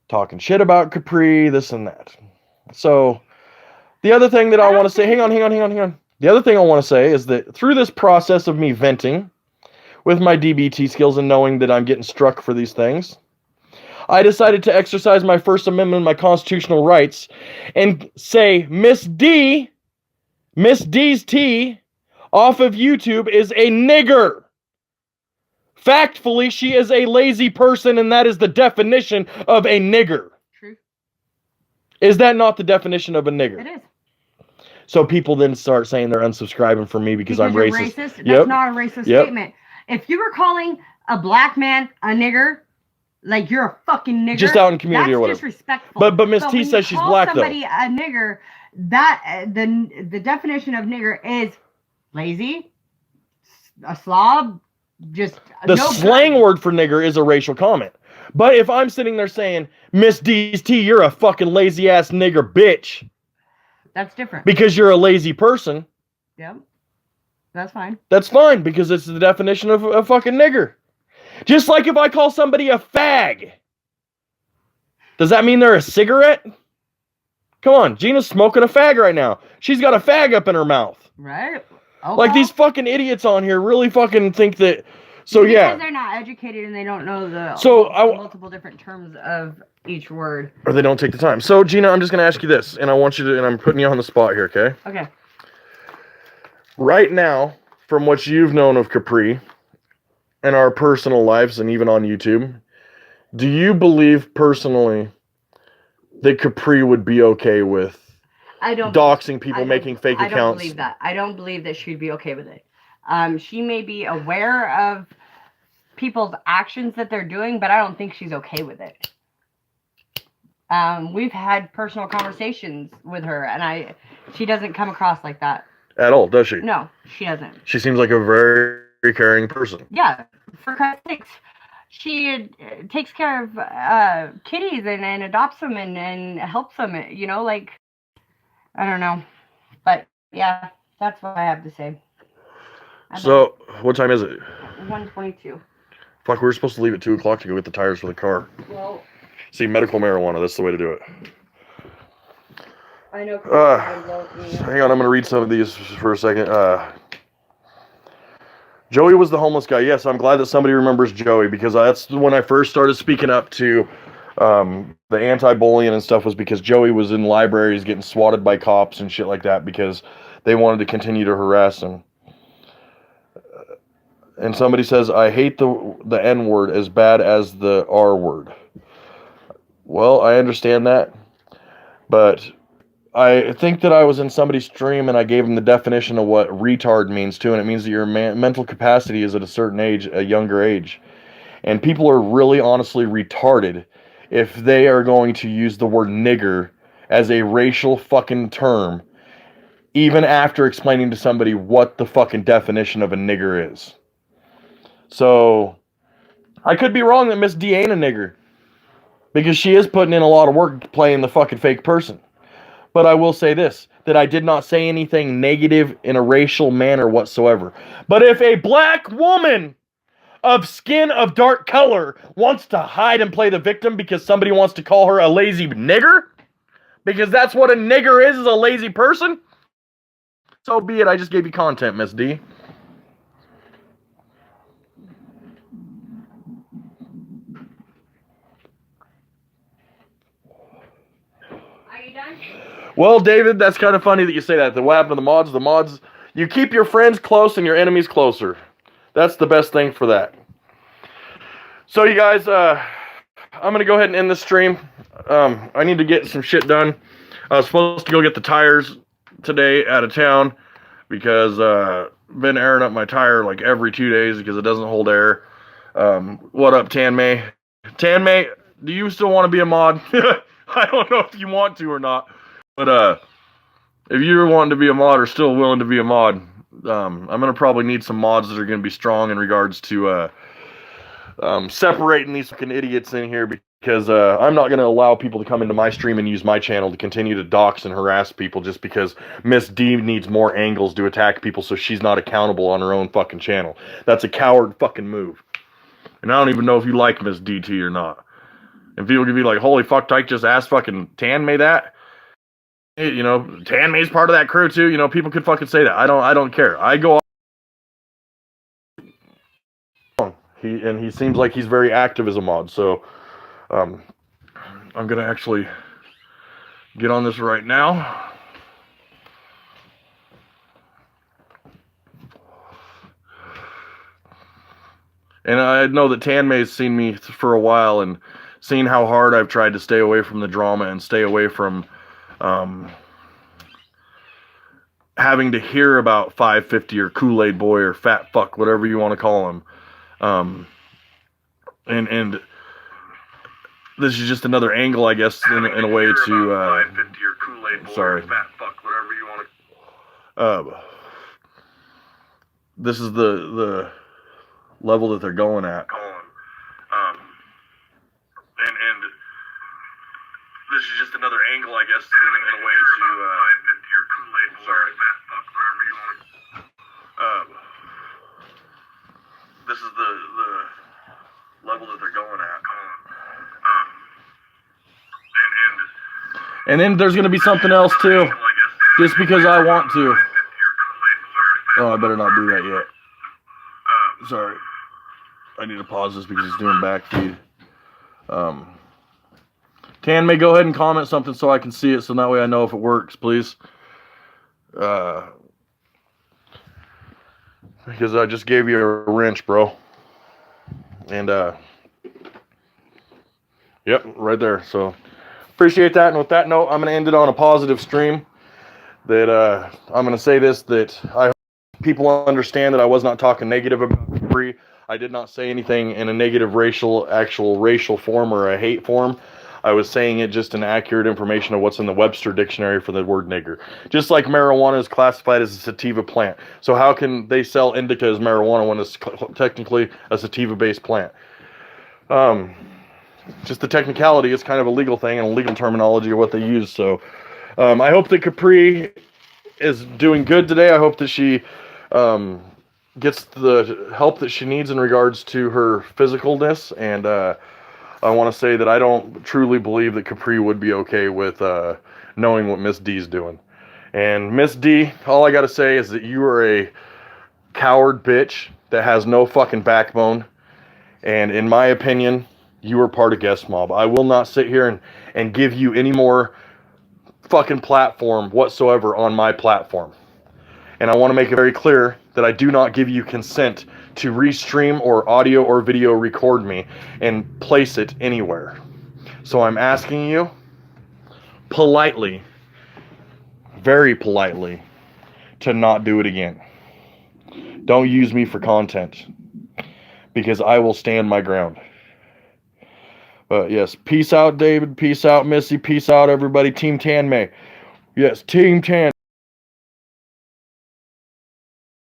talking shit about Capri, this and that. So, the other thing that I want to say... Hang on. The other thing I want to say is that through this process of me venting... with my DBT skills and knowing that I'm getting struck for these things, I decided to exercise my First Amendment, my constitutional rights, and say Miss D's T off of YouTube is a nigger. Factfully, she is a lazy person, and that is the definition of a nigger. True. Is that not the definition of a nigger? It is. So people then start saying they're unsubscribing from me because I'm you're racist. That's not a racist statement. If you were calling a black man a nigger, like you're a fucking nigger, just out in community or whatever, that's disrespectful. But Miss T says she's black though. Somebody a nigger, that the definition of nigger is lazy, a slob, just the slang word for nigger is a racial comment. But if I'm sitting there saying Miss D's T, you're a fucking lazy ass nigger bitch, that's different because you're a lazy person. Yep. That's fine. That's fine, because it's the definition of a fucking nigger. Just like if I call somebody a fag. Does that mean they're a cigarette? Come on, Gina's smoking a fag right now. She's got a fag up in her mouth. Right. Oh, like these fucking idiots on here really fucking think that So because yeah. they're not educated and they don't know the multiple different terms of each word. Or they don't take the time. So Gina, I'm just gonna ask you this, and I want you to, and I'm putting you on the spot here, okay? Okay. Right now, from what you've known of Capri and our personal lives and even on YouTube, do you believe personally that Capri would be okay with doxing people, making fake accounts? I don't believe that. I don't believe that she'd be okay with it. She may be aware of people's actions that they're doing, but I don't think she's okay with it. We've had personal conversations with her, and she doesn't come across like that. At all, does she? No, she doesn't. She seems like a very caring person. Yeah, for Christ's sakes. She takes care of kitties and adopts them and helps them, you know, like, I don't know. But, yeah, that's what I have to say. So, what time is it? 1:22. Fuck, we were supposed to leave at 2 o'clock to go get the tires for the car. Well, see, medical marijuana, that's the way to do it. I know. Hang on, I'm going to read some of these for a second. Joey was the homeless guy. Yes, I'm glad that somebody remembers Joey, because that's when I first started speaking up to the anti-bullying and stuff, was because Joey was in libraries getting swatted by cops and shit like that because they wanted to continue to harass him. And somebody says, I hate the N-word as bad as the R-word. Well, I understand that, but I think that I was in somebody's stream and I gave them the definition of what retard means too, and it means that your mental capacity is at a certain age, a younger age. And people are really honestly retarded if they are going to use the word nigger as a racial fucking term, even after explaining to somebody what the fucking definition of a nigger is. So, I could be wrong that Miss D ain't a nigger, because she is putting in a lot of work playing the fucking fake person. But I will say this, that I did not say anything negative in a racial manner whatsoever. But if a black woman of skin of dark color wants to hide and play the victim because somebody wants to call her a lazy nigger, because that's what a nigger is a lazy person, so be it. I just gave you content, Miss D. Well, David, that's kind of funny that you say that. What happened to the mods? The mods, you keep your friends close and your enemies closer. That's the best thing for that. So, you guys, I'm going to go ahead and end this stream. I need to get some shit done. I was supposed to go get the tires today out of town because I've been airing up my tire like every 2 days because it doesn't hold air. What up, Tan May? Tan May, do you still want to be a mod? I don't know if you want to or not. But if you're wanting to be a mod or still willing to be a mod, I'm going to probably need some mods that are going to be strong in regards to separating these fucking idiots in here, because I'm not going to allow people to come into my stream and use my channel to continue to dox and harass people just because Miss D needs more angles to attack people so she's not accountable on her own fucking channel. That's a coward fucking move. And I don't even know if you like Miss DT or not. And people can be like, holy fuck, Tyke just asked fucking Tan May that? You know, Tan May's part of that crew too. You know, people could fucking say that. I don't care. I go on. He seems like he's very active as a mod. So, I'm gonna actually get on this right now. And I know that Tan May's seen me for a while and seen how hard I've tried to stay away from the drama and stay away from having to hear about 550 or Kool-Aid Boy or Fat Fuck, whatever you want to call him. And this is just another angle, I guess, in a way to 550 or Kool-Aid Boy sorry. or Fat Fuck, whatever you want to. This is the level that they're going at. And this is just another angle, I guess, in a way to 550 or Kool-Aid Boy or Fat Fuck, whatever you want to. This is the level that they're going at. And then there's going to be something else too, just because I want to. Oh, I better not do that yet. Sorry. I need to pause this because he's doing backfeed. Tan may go ahead and comment something so I can see it, so that way I know if it works, please. Because I just gave you a wrench, bro. And, yep, right there. So, appreciate that. And with that note, I'm going to end it on a positive stream. That, I'm going to say this, that I hope people understand that I was not talking negative about Capri. I did not say anything in a negative actual racial form or a hate form. I was saying it just an accurate information of what's in the Webster dictionary for the word nigger. Just like marijuana is classified as a sativa plant. So how can they sell indica as marijuana when it's technically a sativa-based plant? Just the technicality is kind of a legal thing and a legal terminology of what they use. So I hope that Capri is doing good today. I hope that she gets the help that she needs in regards to her physicalness. And I want to say that I don't truly believe that Capri would be okay with knowing what Miss D's doing. And Miss D, all I got to say is that you are a coward bitch that has no fucking backbone. And in my opinion, you are part of Guest Mob. I will not sit here and give you any more fucking platform whatsoever on my platform. And I want to make it very clear that I do not give you consent to restream or audio or video record me and place it anywhere. So I'm asking you politely, very politely, to not do it again. Don't use me for content, because I will stand my ground. But yes, peace out, David. Peace out, Missy. Peace out, everybody. Team Tan May. Yes, Team Tan.